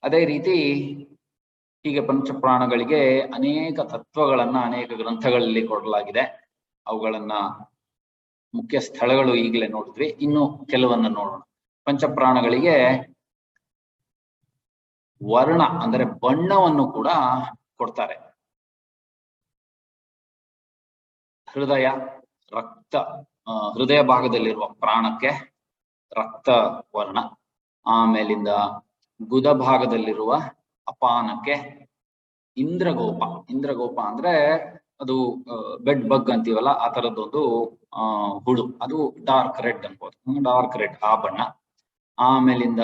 ಅದೇ ರೀತಿ ಹೀಗೆ ಪಂಚಪ್ರಾಣಗಳಿಗೆ ಅನೇಕ ತತ್ವಗಳನ್ನ ಅನೇಕ ಗ್ರಂಥಗಳಲ್ಲಿ ಕೊಡಲಾಗಿದೆ. ಅವುಗಳನ್ನ ಮುಖ್ಯ ಸ್ಥಳಗಳು ಈಗಲೇ ನೋಡಿದ್ವಿ, ಇನ್ನು ಕೆಲವನ್ನ ನೋಡೋಣ. ಪಂಚಪ್ರಾಣಗಳಿಗೆ ವರ್ಣ ಅಂದರೆ ಬಣ್ಣವನ್ನು ಕೂಡ ಕೊಡ್ತಾರೆ. ಹೃದಯ ರಕ್ತ, ಹೃದಯ ಭಾಗದಲ್ಲಿರುವ ಪ್ರಾಣಕ್ಕೆ ರಕ್ತ ವರ್ಣ, ಆಮೇಲಿಂದ ಗುದ ಭಾಗದಲ್ಲಿರುವ ಅಪಾನಕ್ಕೆ ಇಂದ್ರಗೋಪ ಅಂದ್ರೆ ಅದು ಬೆಡ್ ಬಗ್ ಅಂತೀವಲ್ಲ, ಆ ತರದೊಂದು ಹುಳು, ಅದು ಡಾರ್ಕ್ ರೆಡ್ ಅನ್ಬೋದು, ಡಾರ್ಕ್ ರೆಡ್ ಆ ಬಣ್ಣ. ಆಮೇಲಿಂದ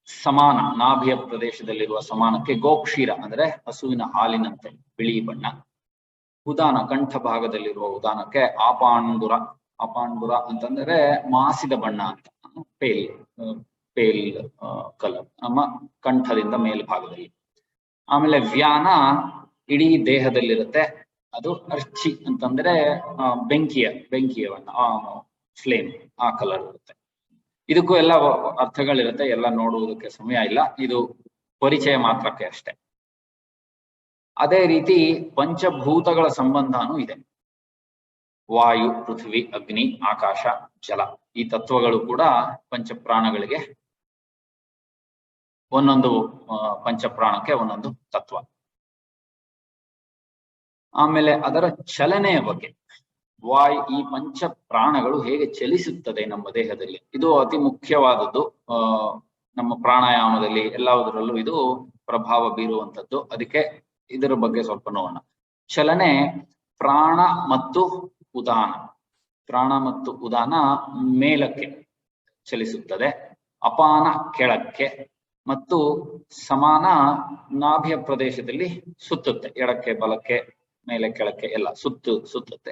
ಸಮಾನ, ನಾಭಿಯ ಪ್ರದೇಶದಲ್ಲಿರುವ ಸಮಾನಕ್ಕೆ ಗೋಕ್ಷೀರ ಅಂದ್ರೆ ಹಸುವಿನ ಹಾಲಿನಂತೆ ಬಿಳಿ ಬಣ್ಣ. ಉದಾನ, ಕಂಠ ಭಾಗದಲ್ಲಿರುವ ಉದಾನಕ್ಕೆ ಆಪಾಂಡುರ. ಅಪಾಂಡುರ ಅಂತಂದ್ರೆ ಮಾಸಿದ ಬಣ್ಣ ಅಂತ, ಪೇಲ್ ಪೇಲ್ ಕಲರ್ ನಮ್ಮ ಕಂಠದಿಂದ ಮೇಲ್ಭಾಗದಲ್ಲಿ. ಆಮೇಲೆ ವ್ಯಾನ ಇಡೀ ದೇಹದಲ್ಲಿರುತ್ತೆ, ಅದು ಅರ್ಚಿ ಅಂತಂದ್ರೆ ಬೆಂಕಿಯ ಬಣ್ಣ, ಫ್ಲೇಮ್, ಆ ಕಲರ್ ಇರುತ್ತೆ. ಇದಕ್ಕೂ ಎಲ್ಲ ಅರ್ಥಗಳಿರುತ್ತೆ, ಎಲ್ಲ ನೋಡುವುದಕ್ಕೆ ಸಮಯ ಇಲ್ಲ, ಇದು ಪರಿಚಯ ಮಾತ್ರಕ್ಕೆ ಅಷ್ಟೇ. ಅದೇ ರೀತಿ ಪಂಚಭೂತಗಳ ಸಂಬಂಧನೂ ಇದೆ. ವಾಯು, ಪೃಥ್ವಿ, ಅಗ್ನಿ, ಆಕಾಶ, ಜಲ, ಈ ತತ್ವಗಳು ಕೂಡ ಪಂಚಪ್ರಾಣಗಳಿಗೆ ಒಂದೊಂದು ಪಂಚಪ್ರಾಣಕ್ಕೆ ಒಂದೊಂದು ತತ್ವ. ಆಮೇಲೆ ಅದರ ಚಲನೆಯ ಬಗ್ಗೆ, ಈ ಪಂಚ ಪ್ರಾಣಗಳು ಹೇಗೆ ಚಲಿಸುತ್ತದೆ ನಮ್ಮ ದೇಹದಲ್ಲಿ, ಇದು ಅತಿ ಮುಖ್ಯವಾದದ್ದು. ನಮ್ಮ ಪ್ರಾಣಾಯಾಮದಲ್ಲಿ ಎಲ್ಲದರಲ್ಲೂ ಇದು ಪ್ರಭಾವ ಬೀರುವಂತದ್ದು. ಅದಕ್ಕೆ ಇದರ ಬಗ್ಗೆ ಸ್ವಲ್ಪ ನೋಡೋಣ. ಚಲನೆ, ಪ್ರಾಣ ಮತ್ತು ಉದಾನ. ಪ್ರಾಣ ಮತ್ತು ಉದಾನ ಮೇಲಕ್ಕೆ ಚಲಿಸುತ್ತದೆ, ಅಪಾನ ಕೆಳಕ್ಕೆ, ಮತ್ತು ಸಮಾನ ನಾಭಿಯ ಪ್ರದೇಶದಲ್ಲಿ ಸುತ್ತುತ್ತೆ, ಎಡಕ್ಕೆ ಬಲಕ್ಕೆ ಮೇಲೆ ಕೆಳಕ್ಕೆ ಎಲ್ಲ ಸುತ್ತುತ್ತೆ.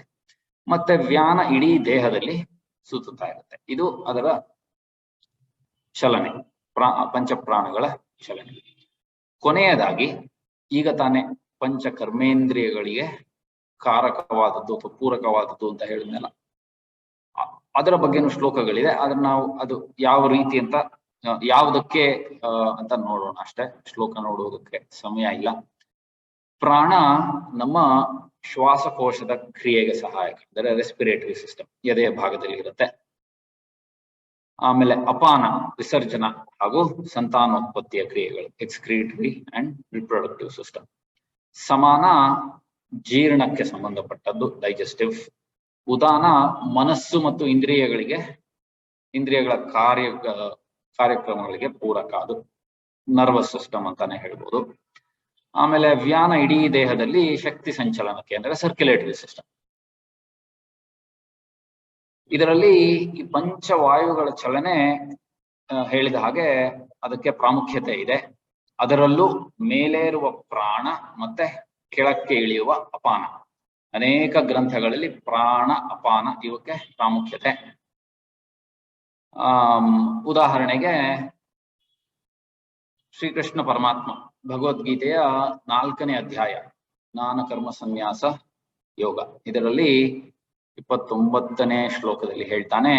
ಮತ್ತೆ ವ್ಯಾನ ಇಡೀ ದೇಹದಲ್ಲಿ ಸುತ್ತುತ್ತಾ ಇರುತ್ತೆ. ಇದು ಅದರ ಚಲನೆ, ಪಂಚಪ್ರಾಣಗಳ ಚಲನೆ. ಕೊನೆಯದಾಗಿ, ಈಗ ತಾನೇ ಪಂಚ ಕರ್ಮೇಂದ್ರಿಯಗಳಿಗೆ ಕಾರಕವಾದದ್ದು ಅಥವಾ ಪೂರಕವಾದದ್ದು ಅಂತ ಹೇಳಿದ್ನಲ್ಲ, ಅದರ ಬಗ್ಗೆನೂ ಶ್ಲೋಕಗಳಿದೆ. ಆದ್ರೆ ನಾವು ಅದು ಯಾವ ರೀತಿ ಅಂತ ಯಾವುದಕ್ಕೆ ಅಂತ ನೋಡೋಣ ಅಷ್ಟೇ, ಶ್ಲೋಕ ನೋಡುವುದಕ್ಕೆ ಸಮಯ ಇಲ್ಲ. ಪ್ರಾಣ ನಮ್ಮ ಶ್ವಾಸಕೋಶದ ಕ್ರಿಯೆಗೆ ಸಹಾಯಕ, ಅಂದರೆ ರೆಸ್ಪಿರೇಟರಿ ಸಿಸ್ಟಮ್ ಎದೆಯ ಭಾಗದಲ್ಲಿ ಇರುತ್ತೆ. ಆಮೇಲೆ ಅಪಾನ ವಿಸರ್ಜನಾ ಹಾಗೂ ಸಂತಾನೋತ್ಪತ್ತಿಯ ಕ್ರಿಯೆಗಳು, ಎಕ್ಸ್ಕ್ರೀಟರಿ ಅಂಡ್ ರಿಪ್ರೊಡಕ್ಟಿವ್ ಸಿಸ್ಟಮ್. ಸಮಾನ ಜೀರ್ಣಕ್ಕೆ ಸಂಬಂಧಪಟ್ಟದ್ದು, ಡೈಜೆಸ್ಟಿವ್. ಉದಾನ ಮನಸ್ಸು ಮತ್ತು ಇಂದ್ರಿಯಗಳ ಕಾರ್ಯಕ್ರಮಗಳಿಗೆ ಪೂರಕ, ಅದು ನರ್ವಸ್ ಸಿಸ್ಟಮ್ ಅಂತಾನೆ ಹೇಳ್ಬೋದು. ಆಮೇಲೆ ವ್ಯಾನ ಇಡೀ ದೇಹದಲ್ಲಿ ಶಕ್ತಿ ಸಂಚಲನಕ್ಕೆ, ಅಂದ್ರೆ ಸರ್ಕ್ಯುಲೇಟರಿ ಸಿಸ್ಟಮ್. ಇದರಲ್ಲಿ ಈ ಪಂಚವಾಯುಗಳ ಚಲನೆ ಹೇಳಿದ ಹಾಗೆ ಅದಕ್ಕೆ ಪ್ರಾಮುಖ್ಯತೆ ಇದೆ. ಅದರಲ್ಲೂ ಮೇಲೇರುವ ಪ್ರಾಣ ಮತ್ತೆ ಕೆಳಕ್ಕೆ ಇಳಿಯುವ ಅಪಾನ. ಅನೇಕ ಗ್ರಂಥಗಳಲ್ಲಿ ಪ್ರಾಣ, ಅಪಾನ ಇವಕ್ಕೆ ಪ್ರಾಮುಖ್ಯತೆ. ಉದಾಹರಣೆಗೆ ಶ್ರೀಕೃಷ್ಣ ಪರಮಾತ್ಮ ಭಗವದ್ಗೀತೆಯ 4ನೇ ಅಧ್ಯಾಯ ಜ್ಞಾನ ಕರ್ಮ ಸನ್ಯಾಸ ಯೋಗ, ಇದರಲ್ಲಿ 29ನೇ ಶ್ಲೋಕದಲ್ಲಿ ಹೇಳ್ತಾನೆ,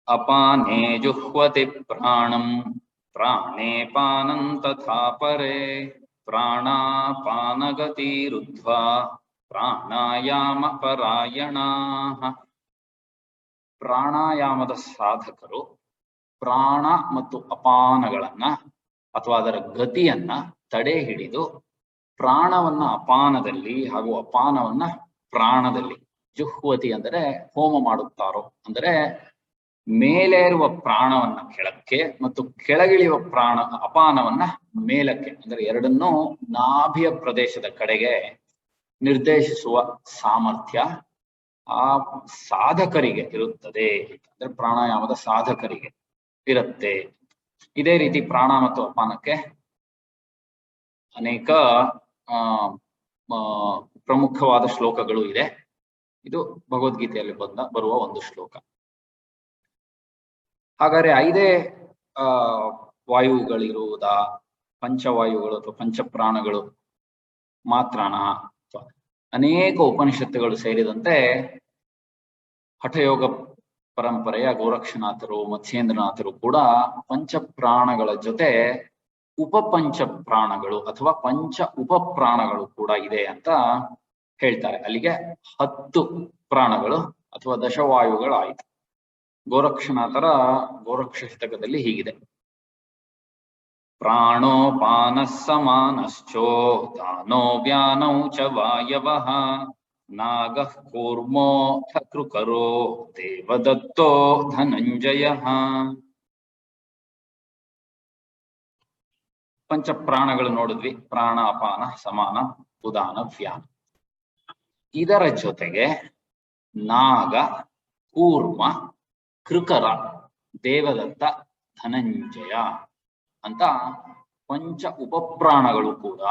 ಅಪಾನೇ ಜುಹ್ವತಿ ಪ್ರಾಣಂ ಪ್ರಾಣೇ ಪಾನಂ ತಥಾ ಪರೇ ಪ್ರಾಣಾಪಾನಗತಿರುದ್ಧ್ವಾ ಪ್ರಾಣಾಯಾಮ ಪರಾಯಣಾಃ. ಪ್ರಾಣಾಯಾಮದ ಸಾಧಕರು ಪ್ರಾಣ ಮತ್ತು ಅಪಾನಗಳನ್ನ ಅಥವಾ ಅದರ ಗತಿಯನ್ನ ತಡೆ ಹಿಡಿದು ಪ್ರಾಣವನ್ನ ಅಪಾನದಲ್ಲಿ ಹಾಗೂ ಅಪಾನವನ್ನ ಪ್ರಾಣದಲ್ಲಿ, ಜುಹ್ವತಿ ಅಂದರೆ ಹೋಮ ಮಾಡುತ್ತಾರೋ, ಅಂದರೆ ಮೇಲೇರುವ ಪ್ರಾಣವನ್ನ ಕೆಳಕ್ಕೆ ಮತ್ತು ಕೆಳಗಿಳಿಯುವ ಅಪಾನವನ್ನ ಮೇಲಕ್ಕೆ, ಅಂದ್ರೆ ಎರಡನ್ನೂ ನಾಭಿಯ ಪ್ರದೇಶದ ಕಡೆಗೆ ನಿರ್ದೇಶಿಸುವ ಸಾಮರ್ಥ್ಯ ಆ ಸಾಧಕರಿಗೆ ಇರುತ್ತದೆ, ಅಂದ್ರೆ ಪ್ರಾಣಾಯಾಮದ ಸಾಧಕರಿಗೆ ಇರುತ್ತೆ. ಇದೇ ರೀತಿ ಪ್ರಾಣ ಮತ್ತು ಅಪಾನಕ್ಕೆ ಅನೇಕ ಪ್ರಮುಖವಾದ ಶ್ಲೋಕಗಳು ಇದೆ. ಇದು ಭಗವದ್ಗೀತೆಯಲ್ಲಿ ಬರುವ ಒಂದು ಶ್ಲೋಕ. ಹಾಗಾದ್ರೆ 5 ವಾಯುಗಳಿರುವುದಾ, ಪಂಚವಾಯುಗಳು ಅಥವಾ ಪಂಚಪ್ರಾಣಗಳು ಮಾತ್ರನಾ? ಅಥವಾ ಅನೇಕ ಉಪನಿಷತ್ತುಗಳು ಸೇರಿದಂತೆ ಹಠಯೋಗ ಪರಂಪರೆಯ ಗೋರಕ್ಷನಾಥರು, ಮತ್ಸ್ಯೇಂದ್ರನಾಥರು ಕೂಡ ಪಂಚಪ್ರಾಣಗಳ ಜೊತೆ ಉಪಪಂಚ ಪ್ರಾಣಗಳು ಅಥವಾ ಪಂಚ ಉಪಪ್ರಾಣಗಳು ಕೂಡ ಇದೆ ಅಂತ ಹೇಳ್ತಾರೆ. ಅಲ್ಲಿಗೆ 10 ಪ್ರಾಣಗಳು ಅಥವಾ ದಶವಾಯುಗಳು ಆಯಿತು. ಗೋರಕ್ಷನಾಥರ ಗೋರಕ್ಷ ಶತಕದಲ್ಲಿ ಹೀಗಿದೆ: ಪ್ರಾಣೋಪಾನ ಸಮಾನಶ್ಚೋ ದಾನೋ ವ್ಯಾನೌ ಚ ವಾಯವಃ ನಾಗಃ ಕೂರ್ಮೋಥ ಕೃಕರೋ ದೇವದತ್ತೋ ಧನಂಜಯಃ. ಪಂಚಪ್ರಾಣಗಳು ನೋಡಿದ್ವಿ, ಪ್ರಾಣ, ಅಪಾನ, ಸಮಾನ, ಉದಾನ, ವ್ಯಾನ. ಇದರ ಜೊತೆಗೆ ನಾಗ, ಕೂರ್ಮ, ಕೃಕರ, ದೇವದತ್ತ, ಧನಂಜಯ ಅಂತ ಪಂಚ ಉಪಪ್ರಾಣಗಳು ಕೂಡ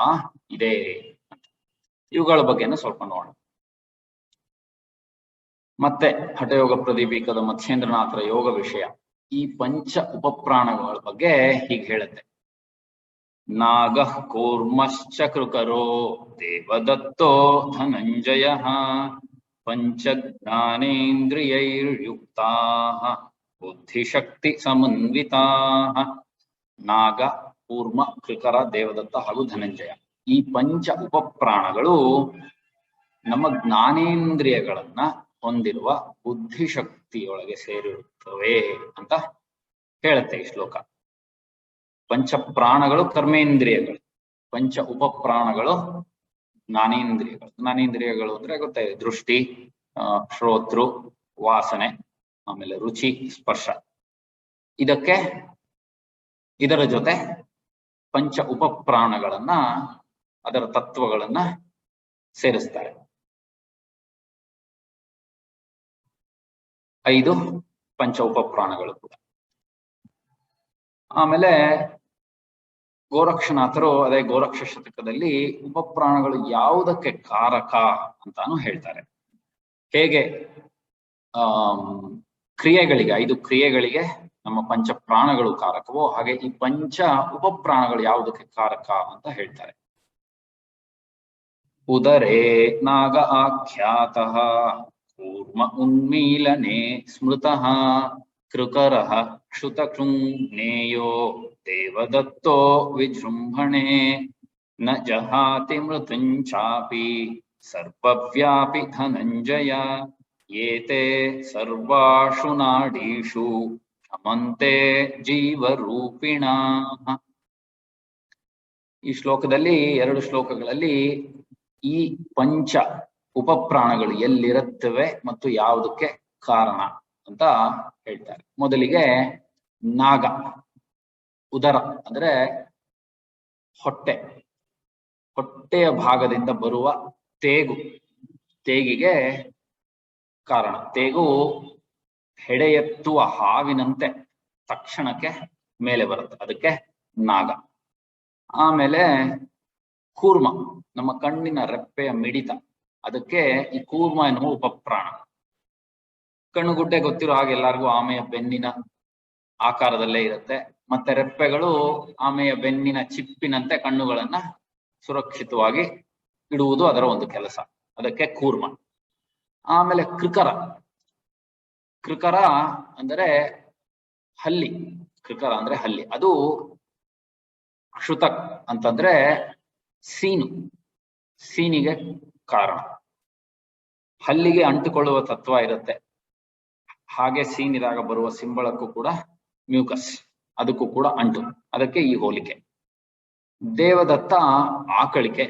ಇದೆ. ಇವುಗಳ ಬಗ್ಗೆನ ಸ್ವಲ್ಪ ನೋಡೋಣ. ಮತ್ತೆ ಹಠಯೋಗ ಪ್ರದೀಪಿಕದ ಮತ್ಸ್ಯೇಂದ್ರನಾಥರ ಯೋಗ ವಿಷಯ ಈ ಪಂಚ ಉಪಪ್ರಾಣಗಳ ಬಗ್ಗೆ ಹೀಗೆ ಹೇಳುತ್ತೆ. ನಾಗಃ ಕೂರ್ಮಶ್ಚ ಕೃಕರೋ ದೇವದತ್ತೋ ಧನಂಜಯ ಪಂಚ ಜ್ಞಾನೇಂದ್ರಿಯೈರ್ಯುಕ್ತಾ ಬುದ್ಧಿಶಕ್ತಿ ಸಮನ್ವಿತಾ. ನಾಗ, ಕೂರ್ಮ, ಕೃಕರ, ದೇವದತ್ತ ಹಾಗೂ ಧನಂಜಯ ಈ ಪಂಚ ಉಪಪ್ರಾಣಗಳು ನಮ್ಮ ಜ್ಞಾನೇಂದ್ರಿಯಗಳನ್ನ ಹೊಂದಿರುವ ಬುದ್ಧಿಶಕ್ತಿಯೊಳಗೆ ಸೇರಿರುತ್ತವೆ ಅಂತ ಹೇಳುತ್ತೆ ಈ ಶ್ಲೋಕ. ಪಂಚಪ್ರಾಣಗಳು ಕರ್ಮೇಂದ್ರಿಯಗಳು, ಪಂಚ ಉಪಪ್ರಾಣಗಳು ಜ್ಞಾನೇಂದ್ರಿಯಗಳು. ಜ್ಞಾನೇಂದ್ರಿಯಗಳು ಅಂದ್ರೆ ಗೊತ್ತಾಗಿದೆ, ದೃಷ್ಟಿ, ಶ್ರೋತೃ, ವಾಸನೆ, ಆಮೇಲೆ ರುಚಿ, ಸ್ಪರ್ಶ. ಇದರ ಜೊತೆ ಪಂಚ ಉಪಪ್ರಾಣಗಳನ್ನ, ಅದರ ತತ್ವಗಳನ್ನ ಸೇರಿಸ್ತಾರೆ. 5 ಪಂಚ ಉಪಪ್ರಾಣಗಳು ಕೂಡ. ಆಮೇಲೆ ಗೋರಕ್ಷನಾಥರು ಅದೇ ಗೋರಕ್ಷ ಶತಕದಲ್ಲಿ ಉಪಪ್ರಾಣಗಳು ಯಾವುದಕ್ಕೆ ಕಾರಕ ಅಂತಾನು ಹೇಳ್ತಾರೆ. ಹೇಗೆ ಕ್ರಿಯೆಗಳಿಗೆ, 5 ಕ್ರಿಯೆಗಳಿಗೆ ನಮ್ಮ ಪಂಚ ಪ್ರಾಣಗಳು ಕಾರಕವೋ ಹಾಗೆ ಈ ಪಂಚ ಉಪಪ್ರಾಣಗಳು ಯಾವುದಕ್ಕೆ ಕಾರಕ ಅಂತ ಹೇಳ್ತಾರೆ. ಉದರೇ ನಾಗ ಆಖ್ಯಾತಃ ಕೂರ್ಮ ಉನ್ಮೀಲನೆ ಸ್ಮೃತಃ ಕೃಕರಃ ಕ್ಷುತಕೃಂಜ್ಞೇಯೋ ದೇವದತ್ತೋ ವಿಜೃಂಭಣೆ ನ ಜಹಾತಿ ಮೃತಂಚಾಪಿ ಸರ್ವವ್ಯಾಪಿ ಧನಂಜಯ ಏತೆ ಸರ್ವಾಷು ನಾಡೀಷು ಶಮಂತೆ ಜೀವರೂಪಿಣಾ. ಈ ಶ್ಲೋಕದಲ್ಲಿ 2 ಶ್ಲೋಕಗಳಲ್ಲಿ ಈ ಪಂಚ ಉಪಪ್ರಾಣಗಳು ಎಲ್ಲಿರುತ್ತವೆ ಮತ್ತು ಯಾವುದಕ್ಕೆ ಕಾರಣ ಅಂತ ಹೇಳ್ತಾರೆ. ಮೊದಲಿಗೆ ನಾಗ, ಉದರ ಅಂದ್ರೆ ಹೊಟ್ಟೆಯ ಭಾಗದಿಂದ ಬರುವ ತೇಗಿಗೆ ಕಾರಣ. ತೇಗು ಹೆಡೆಯೆತ್ತುವ ಹಾವಿನಂತೆ ತಕ್ಷಣಕ್ಕೆ ಮೇಲೆ ಬರುತ್ತೆ, ಅದಕ್ಕೆ ನಾಗ. ಆಮೇಲೆ ಕೂರ್ಮ, ನಮ್ಮ ಕಣ್ಣಿನ ರೆಪ್ಪೆಯ ಮಿಡಿತ, ಅದಕ್ಕೆ ಈ ಕೂರ್ಮ ಎನ್ನುವ ಉಪಪ್ರಾಣ. ಕಣ್ಣುಗುಡ್ಡೆ ಗೊತ್ತಿರೋ ಹಾಗೆ ಎಲ್ಲರಿಗೂ ಆಮೆಯ ಬೆನ್ನಿನ ಆಕಾರದಲ್ಲೇ ಇರುತ್ತೆ. ಮತ್ತೆ ರೆಪ್ಪೆಗಳು ಆಮೆಯ ಬೆನ್ನಿನ ಚಿಪ್ಪಿನಂತೆ ಕಣ್ಣುಗಳನ್ನ ಸುರಕ್ಷಿತವಾಗಿ ಇಡುವುದು ಅದರ ಒಂದು ಕೆಲಸ, ಅದಕ್ಕೆ ಕೂರ್ಮ. ಆಮೇಲೆ ಕೃಕರ ಅಂದರೆ ಹಲ್ಲಿ. ಕೃಕರ ಅಂದ್ರೆ ಹಲ್ಲಿ. ಅದು ಕ್ಷುತಕ್ ಅಂತಂದ್ರೆ ಸೀನಿಗೆ ಕಾರಣ. ಹಲ್ಲಿಗೆ ಅಂಟುಕೊಳ್ಳುವ ತತ್ವ ಇರುತ್ತೆ, ಹಾಗೆ ಸೀನಿದಾಗ ಬರುವ ಸಿಂಬಳಕ್ಕೂ ಕೂಡ ಮ್ಯೂಕಸ್, ಅದಕ್ಕೂ ಕೂಡ ಅಂಟು, ಅದಕ್ಕೆ ಈ ಹೋಲಿಕೆ. ದೇವದತ್ತ ಆಕಳಿಕೆ.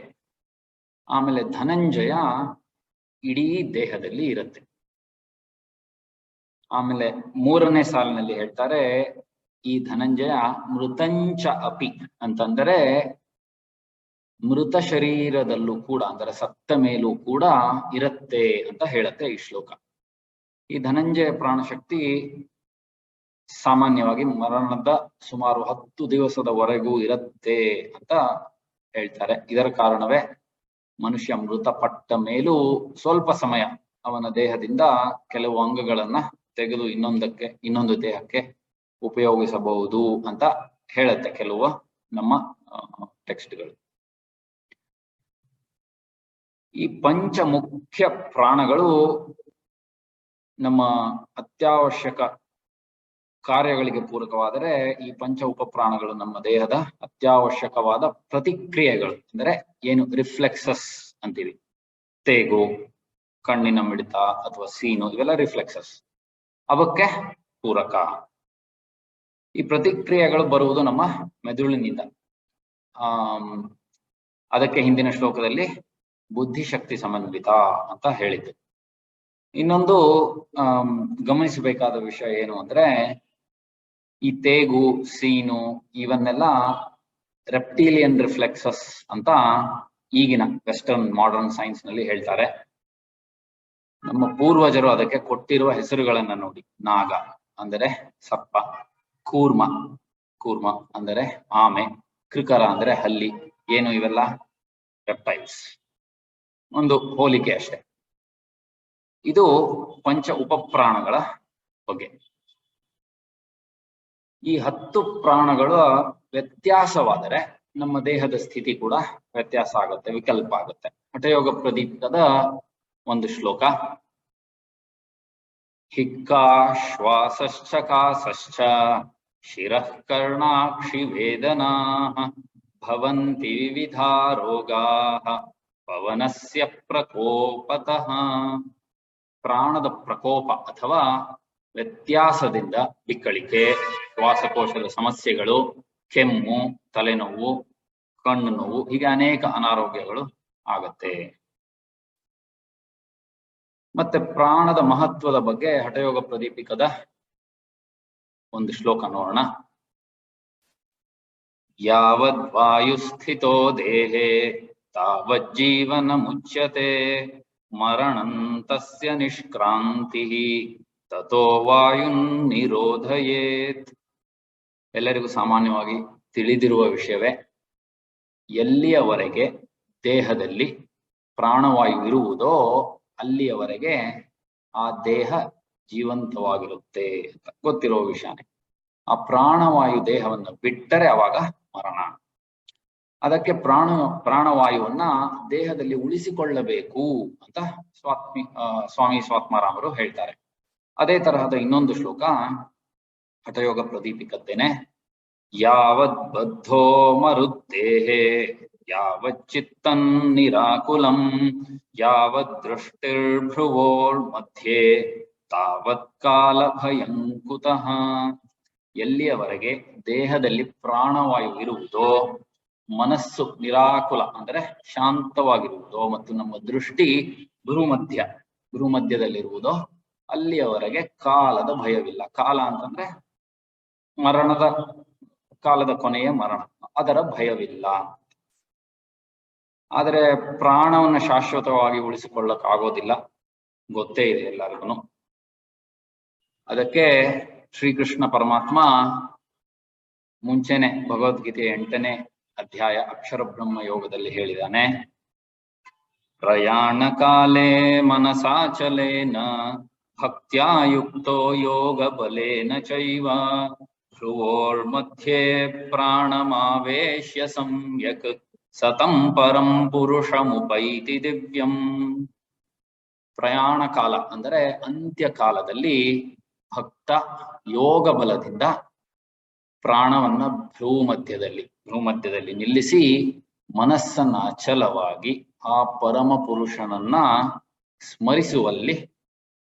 ಆಮೇಲೆ ಧನಂಜಯ ಇಡೀ ದೇಹದಲ್ಲಿ ಇರುತ್ತೆ. ಆಮೇಲೆ 3ನೇ ಸಾಲಿನಲ್ಲಿ ಹೇಳ್ತಾರೆ, ಈ ಧನಂಜಯ ಮೃತಂಚ ಅಪಿ ಅಂತಂದರೆ ಮೃತ ಶರೀರದಲ್ಲೂ ಕೂಡ, ಅಂದರೆ ಸತ್ತ ಮೇಲೂ ಕೂಡ ಇರುತ್ತೆ ಅಂತ ಹೇಳುತ್ತೆ ಈ ಶ್ಲೋಕ. ಈ ಧನಂಜಯ ಪ್ರಾಣಶಕ್ತಿ ಸಾಮಾನ್ಯವಾಗಿ ಮರಣದ ಸುಮಾರು 10 ದಿವಸದವರೆಗೂ ಇರುತ್ತೆ ಅಂತ ಹೇಳ್ತಾರೆ. ಇದರ ಕಾರಣವೇ ಮನುಷ್ಯ ಮೃತಪಟ್ಟ ಮೇಲೂ ಸ್ವಲ್ಪ ಸಮಯ ಅವನ ದೇಹದಿಂದ ಕೆಲವು ಅಂಗಗಳನ್ನ ತೆಗೆದು ಇನ್ನೊಂದು ದೇಹಕ್ಕೆ ಉಪಯೋಗಿಸಬಹುದು ಅಂತ ಹೇಳುತ್ತೆ ಕೆಲವು ನಮ್ಮ ಟೆಕ್ಸ್ಟ್ಗಳು. ಈ ಪಂಚ ಮುಖ್ಯ ಪ್ರಾಣಗಳು ನಮ್ಮ ಅತ್ಯವಶ್ಯಕ ಕಾರ್ಯಗಳಿಗೆ ಪೂರಕವಾದರೆ ಈ ಪಂಚ ಉಪಪ್ರಾಣಗಳು ನಮ್ಮ ದೇಹದ ಅತ್ಯವಶ್ಯಕವಾದ ಪ್ರತಿಕ್ರಿಯೆಗಳು, ಅಂದರೆ ಏನು ರಿಫ್ಲೆಕ್ಸಸ್ ಅಂತೀವಿ. ತೇಗು, ಕಣ್ಣಿನ ಮಿಡಿತ ಅಥವಾ ಸೀನು, ಇವೆಲ್ಲ ರಿಫ್ಲೆಕ್ಸಸ್, ಅವಕ್ಕೆ ಪೂರಕ. ಈ ಪ್ರತಿಕ್ರಿಯೆಗಳು ಬರುವುದು ನಮ್ಮ ಮೆದುಳಿನಿಂದ. ಅದಕ್ಕೆ ಹಿಂದಿನ ಶ್ಲೋಕದಲ್ಲಿ ಬುದ್ಧಿಶಕ್ತಿ ಸಮನ್ವಿತ ಅಂತ ಹೇಳಿದ್ದು. ಇನ್ನೊಂದು ಗಮನಿಸಬೇಕಾದ ವಿಷಯ ಏನು ಅಂದ್ರೆ, ಈ ತೇಗು, ಸೀನು ಇವನ್ನೆಲ್ಲ ರೆಪ್ಟೀಲಿಯನ್ ರಿಫ್ಲೆಕ್ಸಸ್ ಅಂತ ಈಗಿನ ವೆಸ್ಟರ್ನ್ ಮಾಡರ್ನ್ ಸೈನ್ಸ್ ನಲ್ಲಿ ಹೇಳ್ತಾರೆ. ನಮ್ಮ ಪೂರ್ವಜರು ಅದಕ್ಕೆ ಕೊಟ್ಟಿರುವ ಹೆಸರುಗಳನ್ನ ನೋಡಿ. ನಾಗ ಅಂದರೆ ಸರ್ಪ, ಕೂರ್ಮ, ಕೂರ್ಮ ಅಂದರೆ ಆಮೆ, ಕೃಕರ ಅಂದ್ರೆ ಹಲ್ಲಿ. ಏನು ಇವೆಲ್ಲ? ರೆಪ್ಟೈಲ್ಸ್. ಒಂದು ಹೋಲಿಕೆ ಅಷ್ಟೆ. ಇದು ಪಂಚ ಉಪಪ್ರಾಣಗಳ ಬಗ್ಗೆ. ಈ 10 ಪ್ರಾಣಗಳ ವ್ಯತ್ಯಾಸವಾದರೆ ನಮ್ಮ ದೇಹದ ಸ್ಥಿತಿ ಕೂಡ ವ್ಯತ್ಯಾಸ ಆಗುತ್ತೆ, ವಿಕಲ್ಪ ಆಗುತ್ತೆ. ಹಠಯೋಗ ಪ್ರದೀಪಕದ ಒಂದು ಶ್ಲೋಕ: ಹಿಕ್ಕಾ ಶ್ವಾಸಶ್ಚ ಕಾಸಶ್ಚ ಶಿರಃ ಕರ್ಣಾಕ್ಷಿ ವೇದನಾಃ ಭವಂತಿ ವಿವಿಧಾ ರೋಗಾಃ ಪವನಸ್ಯ ಪ್ರಕೋಪತಃ. ಪ್ರಾಣದ ಪ್ರಕೋಪ ಅಥವಾ ವ್ಯತ್ಯಾಸದಿಂದ ಬಿಕ್ಕಳಿಕೆ, ಶ್ವಾಸಕೋಶದ ಸಮಸ್ಯೆಗಳು, ಕೆಮ್ಮು, ತಲೆನೋವು, ಕಣ್ಣು ನೋವು, ಹೀಗೆ ಅನೇಕ ಅನಾರೋಗ್ಯಗಳು ಆಗತ್ತೆ. ಮತ್ತೆ ಪ್ರಾಣದ ಮಹತ್ವದ ಬಗ್ಗೆ ಹಠಯೋಗ ಪ್ರದೀಪಿಕದ ಒಂದು ಶ್ಲೋಕ ನೋಡೋಣ. ಯಾವದ್ ವಾಯು ಸ್ಥಿತೋ ದೇಹೇ ತಾವಜ್ಜೀವನ ಮುಚ್ಯತೆ ಮರಣಂತಸ್ಯ ನಿಷ್ಕ್ರಾಂತಿ ತಥೋ ವಾಯುನ್ ನಿರೋಧಯೇತ್. ಎಲ್ಲರಿಗೂ ಸಾಮಾನ್ಯವಾಗಿ ತಿಳಿದಿರುವ ವಿಷಯವೇ. ಎಲ್ಲಿಯವರೆಗೆ ದೇಹದಲ್ಲಿ ಪ್ರಾಣವಾಯು ಇರುವುದೋ ಅಲ್ಲಿಯವರೆಗೆ ಆ ದೇಹ ಜೀವಂತವಾಗಿರುತ್ತೆ ಅಂತ ಗೊತ್ತಿರುವ ವಿಷಯನೇ. ಆ ಪ್ರಾಣವಾಯು ದೇಹವನ್ನು ಬಿಟ್ಟರೆ ಅವಾಗ ಮರಣ. ಅದಕ್ಕೆ ಪ್ರಾಣವಾಯುವನ್ನ ದೇಹದಲ್ಲಿ ಉಳಿಸಿಕೊಳ್ಳಬೇಕು ಅಂತ ಸ್ವಾಮಿ ಸ್ವಾತ್ಮಾರಾಮರು ಹೇಳ್ತಾರೆ. ಅದೇ ತರಹದ ಇನ್ನೊಂದು ಶ್ಲೋಕ ಹಠಯೋಗ ಪ್ರದೀಪಿಕದ್ದೇನೆ. ಯಾವದ್ ಬದ್ಧೋ ಮರುದ್ದೇಹೇ ಯಾವಚ್ಚಿತ್ತನ್ ನಿರಾಕುಲಂ ಯಾವದ್ ದೃಷ್ಟಿರ್ಭ್ರುವೋರ್ ಮಧ್ಯೆ ತಾವತ್ ಕಾಲ ಭಯಂಕುತಃ. ಎಲ್ಲಿಯವರೆಗೆ ದೇಹದಲ್ಲಿ ಪ್ರಾಣವಾಯು ಇರುವುದೋ, ಮನಸ್ಸು ನಿರಾಕುಲ ಅಂದರೆ ಶಾಂತವಾಗಿರುವುದೋ, ಮತ್ತು ನಮ್ಮ ದೃಷ್ಟಿ ಭ್ರೂಮಧ್ಯದಲ್ಲಿರುವುದೋ ಅಲ್ಲಿಯವರೆಗೆ ಕಾಲದ ಭಯವಿಲ್ಲ. ಕಾಲ ಅಂತಂದ್ರೆ ಮರಣದ ಕಾಲದ ಕೊನೆಯ ಮರಣ, ಅದರ ಭಯವಿಲ್ಲ. ಆದರೆ ಪ್ರಾಣವನ್ನು ಶಾಶ್ವತವಾಗಿ ಉಳಿಸಿಕೊಳ್ಳಕ್ಕಾಗೋದಿಲ್ಲ, ಗೊತ್ತೇ ಇದೆ ಎಲ್ಲರಿಗೂ. ಅದಕ್ಕೆ ಶ್ರೀಕೃಷ್ಣ ಪರಮಾತ್ಮ ಮುಂಚೆನೆ ಭಗವದ್ಗೀತೆ 8ನೇ ಅಧ್ಯಾಯ ಅಕ್ಷರ ಬ್ರಹ್ಮ ಯೋಗದಲ್ಲಿ ಹೇಳಿದಾನೆ. ಪ್ರಯಾಣ ಕಾಲೇ ಮನಸಾಚಲೇನ ಭಕ್ತ್ಯಾ ಯುಕ್ತೋ ಯೋಗ ಬಲೇನ ಚೈವ ಧ್ರುವೋರ್ ಮಧ್ಯೆ ಪ್ರಾಣಮಾವೇಶ್ಯ ಸಮ್ಯಕ್ ಸತಂ ಪರಂ ಪುರುಷಮುಪೈತಿ ದಿವ್ಯಂ. ಪ್ರಯಾಣ ಕಾಲ ಅಂದರೆ ಅಂತ್ಯಕಾಲದಲ್ಲಿ ಭಕ್ತ ಯೋಗ ಬಲದಿಂದ ಪ್ರಾಣವನ್ನ ಭ್ರೂಮಧ್ಯದಲ್ಲಿ ನಿಲ್ಲಿಸಿ ಮನಸ್ಸನ್ನ ಅಚಲವಾಗಿ ಆ ಪರಮ ಪುರುಷನನ್ನ ಸ್ಮರಿಸುವಲ್ಲಿ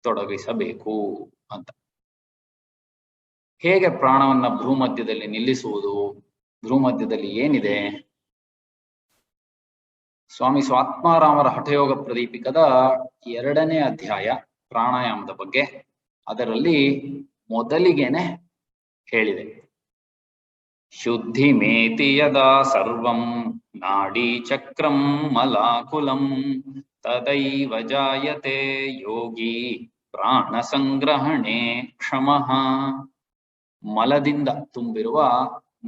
ತೊಡಗಿಸಬೇಕು ಅಂತ. ಹೇಗೆ ಪ್ರಾಣವನ್ನ ಭ್ರೂಮಧ್ಯದಲ್ಲಿ ನಿಲ್ಲಿಸುವುದು? ಭ್ರೂಮಧ್ಯದಲ್ಲಿ ಏನಿದೆ? ಸ್ವಾಮಿ ಸ್ವಾತ್ಮಾರಾಮರ ಹಠಯೋಗ ಪ್ರದೀಪಿಕದ 2ನೇ ಅಧ್ಯಾಯ ಪ್ರಾಣಾಯಾಮದ ಬಗ್ಗೆ, ಅದರಲ್ಲಿ ಮೊದಲಿಗೆನೆ ಹೇಳಿದೆ. ಶುದ್ಧಿ ಮೇತಿ ಯದಾ ಸರ್ವಂ ನಾಡಿ ಚಕ್ರಂ ಮಲಾಕುಲಂ ತದೈವ ಜಾಯತೆ ಯೋಗಿ ಪ್ರಾಣ ಸಂಗ್ರಹಣೆ ಕ್ಷಮಃ. ಮಲದಿಂದ ತುಂಬಿರುವ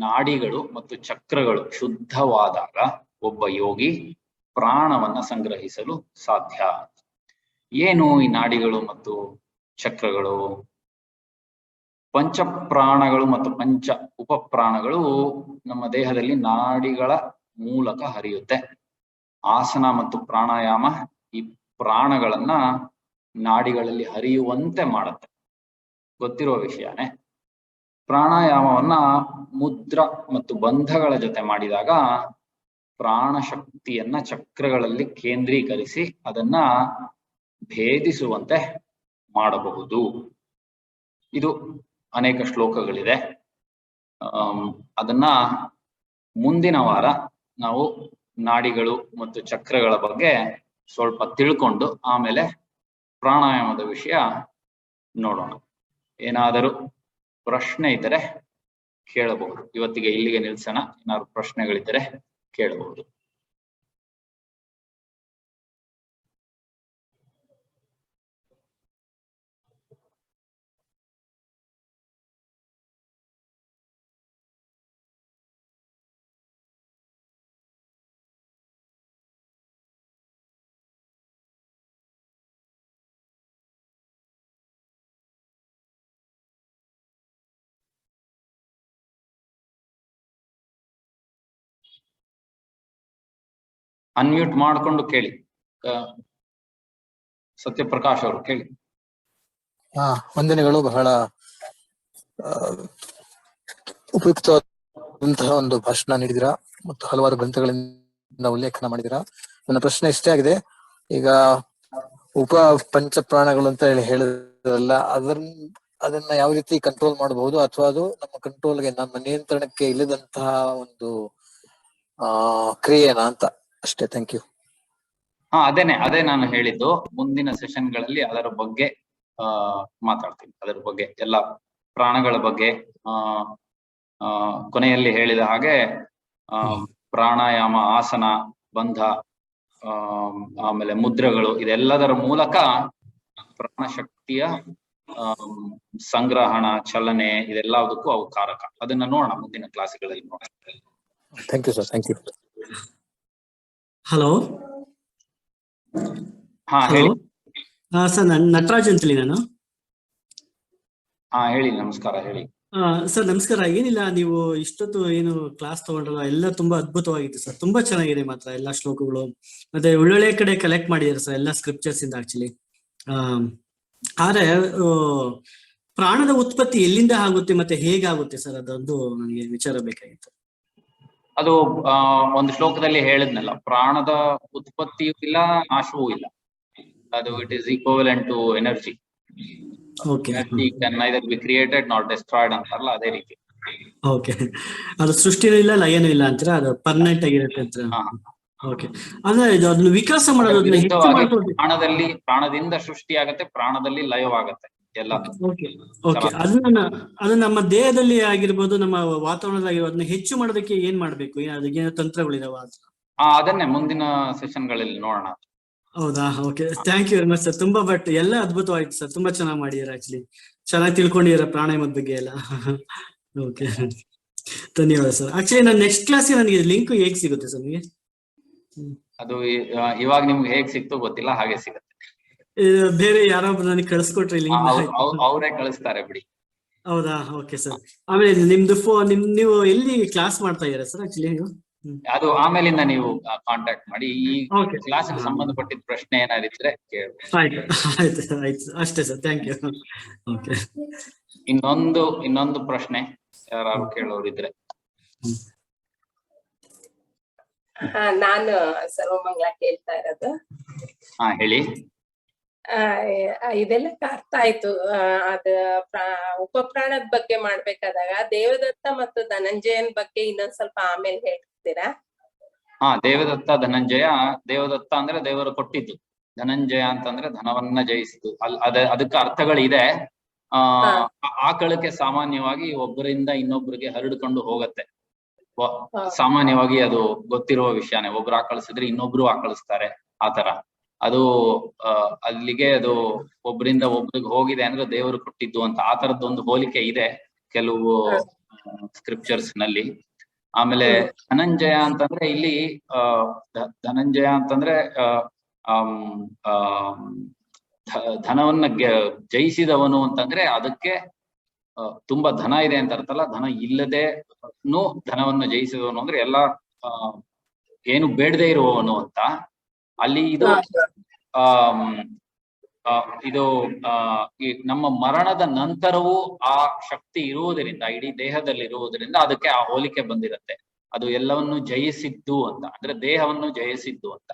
ನಾಡಿಗಳು ಮತ್ತು ಚಕ್ರಗಳು ಶುದ್ಧವಾದಾಗ ಒಬ್ಬ ಯೋಗಿ ಪ್ರಾಣವನ್ನ ಸಂಗ್ರಹಿಸಲು ಸಾಧ್ಯ. ಏನು ಈ ನಾಡಿಗಳು ಮತ್ತು ಚಕ್ರಗಳು? ಪಂಚ ಪ್ರಾಣಗಳು ಮತ್ತು ಪಂಚ ಉಪಪ್ರಾಣಗಳು ನಮ್ಮ ದೇಹದಲ್ಲಿ ನಾಡಿಗಳ ಮೂಲಕ ಹರಿಯುತ್ತೆ. ಆಸನ ಮತ್ತು ಪ್ರಾಣಾಯಾಮ ಈ ಪ್ರಾಣಗಳನ್ನ ನಾಡಿಗಳಲ್ಲಿ ಹರಿಯುವಂತೆ ಮಾಡುತ್ತೆ, ಗೊತ್ತಿರುವ ವಿಷಯನೇ. ಪ್ರಾಣಾಯಾಮವನ್ನ ಮುದ್ರ ಮತ್ತು ಬಂಧಗಳ ಜೊತೆ ಮಾಡಿದಾಗ ಪ್ರಾಣ ಶಕ್ತಿಯನ್ನ ಚಕ್ರಗಳಲ್ಲಿ ಕೇಂದ್ರೀಕರಿಸಿ ಅದನ್ನ ಭೇದಿಸುವಂತೆ ಮಾಡಬಹುದು. ಇದು ಅನೇಕ ಶ್ಲೋಕಗಳಿದೆ. ಅದನ್ನ ಮುಂದಿನ ವಾರ ನಾವು ನಾಡಿಗಳು ಮತ್ತು ಚಕ್ರಗಳ ಬಗ್ಗೆ ಸ್ವಲ್ಪ ತಿಳ್ಕೊಂಡು ಆಮೇಲೆ ಪ್ರಾಣಾಯಾಮದ ವಿಷಯ ನೋಡೋಣ. ಏನಾದರೂ ಪ್ರಶ್ನೆ ಇದ್ದರೆ ಕೇಳಬಹುದು. ಇವತ್ತಿಗೆ ಇಲ್ಲಿಗೆ ನಿಲ್ಸೋಣ. ಏನಾದ್ರು ಪ್ರಶ್ನೆಗಳಿದ್ದರೆ ಕೇಳಬಹುದು. ಅನ್ಮ್ಯೂಟ್ ಮಾಡ್ಕೊಂಡು ಕೇಳಿ. ಸತ್ಯಪ್ರಕಾಶ್ ಅವರು ಕೇಳಿ. ವಂದನೆಗಳು. ಬಹಳ ಉಪಯುಕ್ತವಾದಂತಹ ಒಂದು ಭಾಷಣ ನೀಡಿದಿರಾ ಮತ್ತು ಹಲವಾರು ಗ್ರಂಥಗಳಿಂದ ಉಲ್ಲೇಖನ ಮಾಡಿದಿರಾ. ನನ್ನ ಪ್ರಶ್ನೆ ಇಷ್ಟೇ ಆಗಿದೆ, ಈಗ ಉಪ ಪಂಚ ಪ್ರಾಣಗಳು ಅಂತ ಹೇಳಿದ್ರಲ್ಲ, ಅದನ್ನ ಯಾವ ರೀತಿ ಕಂಟ್ರೋಲ್ ಮಾಡಬಹುದು, ಅಥವಾ ಅದು ನಮ್ಮ ಕಂಟ್ರೋಲ್ಗೆ, ನಮ್ಮ ನಿಯಂತ್ರಣಕ್ಕೆ ಇಲ್ಲದಂತಹ ಒಂದು ಕ್ರಿಯೆನಾ ಅಂತ ಅಷ್ಟೇ. Thank you. ಅದೇ ನಾನು ಹೇಳಿದ್ದು. ಮುಂದಿನ ಸೆಷನ್ಗಳಲ್ಲಿ ಅದರ ಬಗ್ಗೆ ಮಾತಾಡ್ತೀನಿ. ಅದರ ಬಗ್ಗೆ ಎಲ್ಲ ಪ್ರಾಣಗಳ ಬಗ್ಗೆ ಕೊನೆಯಲ್ಲಿ ಹೇಳಿದ ಹಾಗೆ ಪ್ರಾಣಾಯಾಮ, ಆಸನ, ಬಂಧ, ಆಮೇಲೆ ಮುದ್ರೆಗಳು, ಇದೆಲ್ಲದರ ಮೂಲಕ ಪ್ರಾಣಶಕ್ತಿಯ ಸಂಗ್ರಹಣ, ಚಲನೆ, ಇದೆಲ್ಲದಕ್ಕೂ ಅವು ಕಾರಕ. ಅದನ್ನ ನೋಡೋಣ ಮುಂದಿನ ಕ್ಲಾಸ್ಗಳಲ್ಲಿ ನೋಡೋಣ. Thank you sir. Thank you. Hello. ಹೇಳಿ. ಸರ್, ನಟರಾಜ್ ಅಂತೇಳಿ ನಾನು. ಹೇಳಿ. ನಮಸ್ಕಾರ. ಹೇಳಿ ಸರ್. ನಮಸ್ಕಾರ. ಏನಿಲ್ಲ, ನೀವು ಇಷ್ಟೊತ್ತು ಏನು ಕ್ಲಾಸ್ ತಗೊಂಡ್ರಲ್ಲ, ಎಲ್ಲ ತುಂಬಾ ಅದ್ಭುತವಾಗಿತ್ತು ಸರ್. ತುಂಬಾ ಚೆನ್ನಾಗಿದೆ ಮಾತ್ರ ಎಲ್ಲಾ ಶ್ಲೋಕಗಳು, ಮತ್ತೆ ಒಳ್ಳೊಳ್ಳೆ ಕಡೆ ಕಲೆಕ್ಟ್ ಮಾಡಿದ್ದಾರೆ ಸರ್, ಎಲ್ಲ ಸ್ಕ್ರಿಪ್ಚರ್ಸ್ ಇಂದ ಆಕ್ಚುಲಿ. ಆದ್ರೆ ಪ್ರಾಣದ ಉತ್ಪತ್ತಿ ಎಲ್ಲಿಂದ ಆಗುತ್ತೆ ಮತ್ತೆ ಹೇಗಾಗುತ್ತೆ ಸರ್, ಅದೊಂದು ನನಗೆ ವಿಚಾರ ಬೇಕಾಗಿತ್ತು. ಅದು ಒಂದು ಶ್ಲೋಕದಲ್ಲಿ ಹೇಳಿದ್ನಲ್ಲ, ಪ್ರಾಣದ ಉತ್ಪತ್ತಿಯೂ ಇಲ್ಲ, ನಾಶವೂ ಇಲ್ಲ. ಅದು it is equivalent to energy. Energy can neither be created not destroyed ಅಂತಾರಲ್ಲ, ಅದೇ ರೀತಿ. ಓಕೆ, ಅದು ಸೃಷ್ಟಿನೂ ಇಲ್ಲ, ಲಯನೂ ಇಲ್ಲ ಅಂತೀರಾ, ಅದು ಪರ್ಮನೆಂಟ್ ಆಗಿರುತ್ತೆ ಅಂತ. ಓಕೆ, ಅಂದ್ರೆ ಅದನ್ನ ವಿಕಾಸ ಮಾಡೋದು ಪ್ರಾಣದಿಂದ ಸೃಷ್ಟಿ ಆಗತ್ತೆ, ಪ್ರಾಣದಲ್ಲಿ ಲಯವಾಗತ್ತೆ ಎಲ್ಲ. ಓಕೆ, ಅದು ನಮ್ಮ ದೇಹದಲ್ಲಿ ಆಗಿರ್ಬೋದು, ನಮ್ಮ ವಾತಾವರಣದಲ್ಲಿ ಅದನ್ನ ಹೆಚ್ಚು ಮಾಡೋದಕ್ಕೆ ಏನ್ ಮಾಡ್ಬೇಕು, ಅದಕ್ಕೆ ತಂತ್ರಗಳಿದಾವ? ಅದನ್ನೇ ಮುಂದಿನ ಸೆಷನ್ಗಳಲ್ಲಿ ನೋಡೋಣ. ಹೌದಾ? Okay, thank you very much sir. ತುಂಬಾ ಎಲ್ಲ ಅದ್ಭುತವಾಯ್ತು ಸರ್, ತುಂಬಾ ಚೆನ್ನಾಗಿ ಮಾಡಿದಾರೆ. ಆಕ್ಚುಲಿ ಚೆನ್ನಾಗಿ ತಿಳ್ಕೊಂಡಿದ್ದೀರಾ ಪ್ರಾಣಾಯಾಮದ ಬಗ್ಗೆ ಎಲ್ಲ. ಓಕೆ, ಧನ್ಯವಾದ ಸರ್. ಆಕ್ಚುಲಿ ನಾನು ನೆಕ್ಸ್ಟ್ ಕ್ಲಾಸ್ಗೆ ನನಗೆ ಲಿಂಕ್ ಹೇಗ್ ಸಿಗುತ್ತೆ ಸರ್ ನಿಮಗೆ? ಅದು ಇವಾಗ ನಿಮ್ಗೆ ಹೇಗ್ ಸಿಕ್ತೋ ಗೊತ್ತಿಲ್ಲ, ಹಾಗೆ ಸಿಗುತ್ತೆ. ಬೇರೆ ಯಾರೊಬ್ರು ನನಗೆ ಕಳಿಸ್ಕೊಟ್ರಿ ಲಿಂಕ್? ಅವರೇ ಕಳಿಸ್ತಾರೆ ಬಿಡಿ. ಹೌದಾ? Okay sir. ಆಮೇಲೆ ನಿಮ್ದು ನೀವು ಎಲ್ಲಿ ಕ್ಲಾಸ್ ಮಾಡ್ತಾ ಇದ್ದೀರಾ ಸರ್ ಆಕ್ಚುಲಿ ನೀವು? ಅದು ಆಮೇಲಿಂದ ನೀವು ಕಾಂಟ್ಯಾಕ್ಟ್ ಮಾಡಿ. ಈ ಕ್ಲಾಸ್ಗೆ ಸಂಬಂಧಪಟ್ಟಿದ ಪ್ರಶ್ನೆ ಏನಾದಿದ್ರೆ ಕೇಳಿ. ಆಯ್ತು ಅಷ್ಟೇ ಸರ್. Thank you. ಓಕೆ, ಇನ್ನೊಂದು ಪ್ರಶ್ನೆ ಯಾರು ಕೇಳೋರಿದ್ರೆ? ನಾನು ಸರ್ವಮಂಗಳ ಕೇಳ್ತಾ ಇರೋದು. ಹೇಳಿ. ಇದೆಲ್ಲ ಅರ್ಥ ಆಯ್ತು. ಉಪಪ್ರಾಣದ ಬಗ್ಗೆ ಮಾಡ್ಬೇಕಾದಾಗ ದೇವದತ್ತ ಮತ್ತು ಧನಂಜಯನ್ ಬಗ್ಗೆ ಇನ್ನೊಂದ್ ಸ್ವಲ್ಪ ಆಮೇಲೆ ಹೇಳ್ತೀರಾ? ದೇವದತ್ತ, ಧನಂಜಯ. ದೇವದತ್ತ ಅಂದ್ರೆ ದೇವರು ಕೊಟ್ಟಿದ್ದು, ಧನಂಜಯ ಅಂತಂದ್ರೆ ಧನವನ್ನ ಜಯಿಸಿದ್ದು. ಅದಕ್ಕೆ ಅರ್ಥಗಳಿದೆ. ಆಕಳಕ್ಕೆ ಸಾಮಾನ್ಯವಾಗಿ ಒಬ್ಬರಿಂದ ಇನ್ನೊಬ್ಬರಿಗೆ ಹರಡ್ಕೊಂಡು ಹೋಗತ್ತೆ. ಸಾಮಾನ್ಯವಾಗಿ ಅದು ಗೊತ್ತಿರುವ ವಿಷಯನೇ. ಒಬ್ರು ಆಕಳಿಸಿದ್ರೆ ಇನ್ನೊಬ್ರು ಆಕಳಿಸ್ತಾರೆ, ಆತರ. ಅದು ಅಲ್ಲಿಗೆ ಅದು ಒಬ್ಬರಿಂದ ಒಬ್ರಿಗೆ ಹೋಗಿದೆ ಅಂದ್ರೆ ದೇವರು ಕೊಟ್ಟಿದ್ದು ಅಂತ. ಆ ತರದ್ದೊಂದು ಹೋಲಿಕೆ ಇದೆ ಕೆಲವು ಸ್ಕ್ರಿಪ್ಚರ್ಸ್ ನಲ್ಲಿ. ಆಮೇಲೆ ಧನಂಜಯ ಅಂತಂದ್ರೆ ಇಲ್ಲಿ ಧನಂಜಯ ಅಂತಂದ್ರೆ ಧನವನ್ನ ಜಯಿಸಿದವನು ಅಂತಂದ್ರೆ ಅದಕ್ಕೆ ತುಂಬಾ ಧನ ಇದೆ ಅಂತ ಅರ್ಥಲ್ಲ. ಧನ ಇಲ್ಲದೇನು ಧನವನ್ನ ಜಯಿಸಿದವನು ಅಂದ್ರೆ ಎಲ್ಲ ಏನು ಬೇಡದೆ ಇರುವವನು ಅಂತ. ಅಲ್ಲಿ ಇದು ಈ ನಮ್ಮ ಮರಣದ ನಂತರವೂ ಆ ಶಕ್ತಿ ಇರುವುದರಿಂದ, ಇಡೀ ದೇಹದಲ್ಲಿ ಇರುವುದರಿಂದ ಅದಕ್ಕೆ ಆ ಹೋಲಿಕೆ ಬಂದಿರತ್ತೆ. ಅದು ಎಲ್ಲವನ್ನು ಜಯಿಸಿದ್ದು ಅಂತ, ಅಂದ್ರೆ ದೇಹವನ್ನು ಜಯಿಸಿದ್ದು ಅಂತ.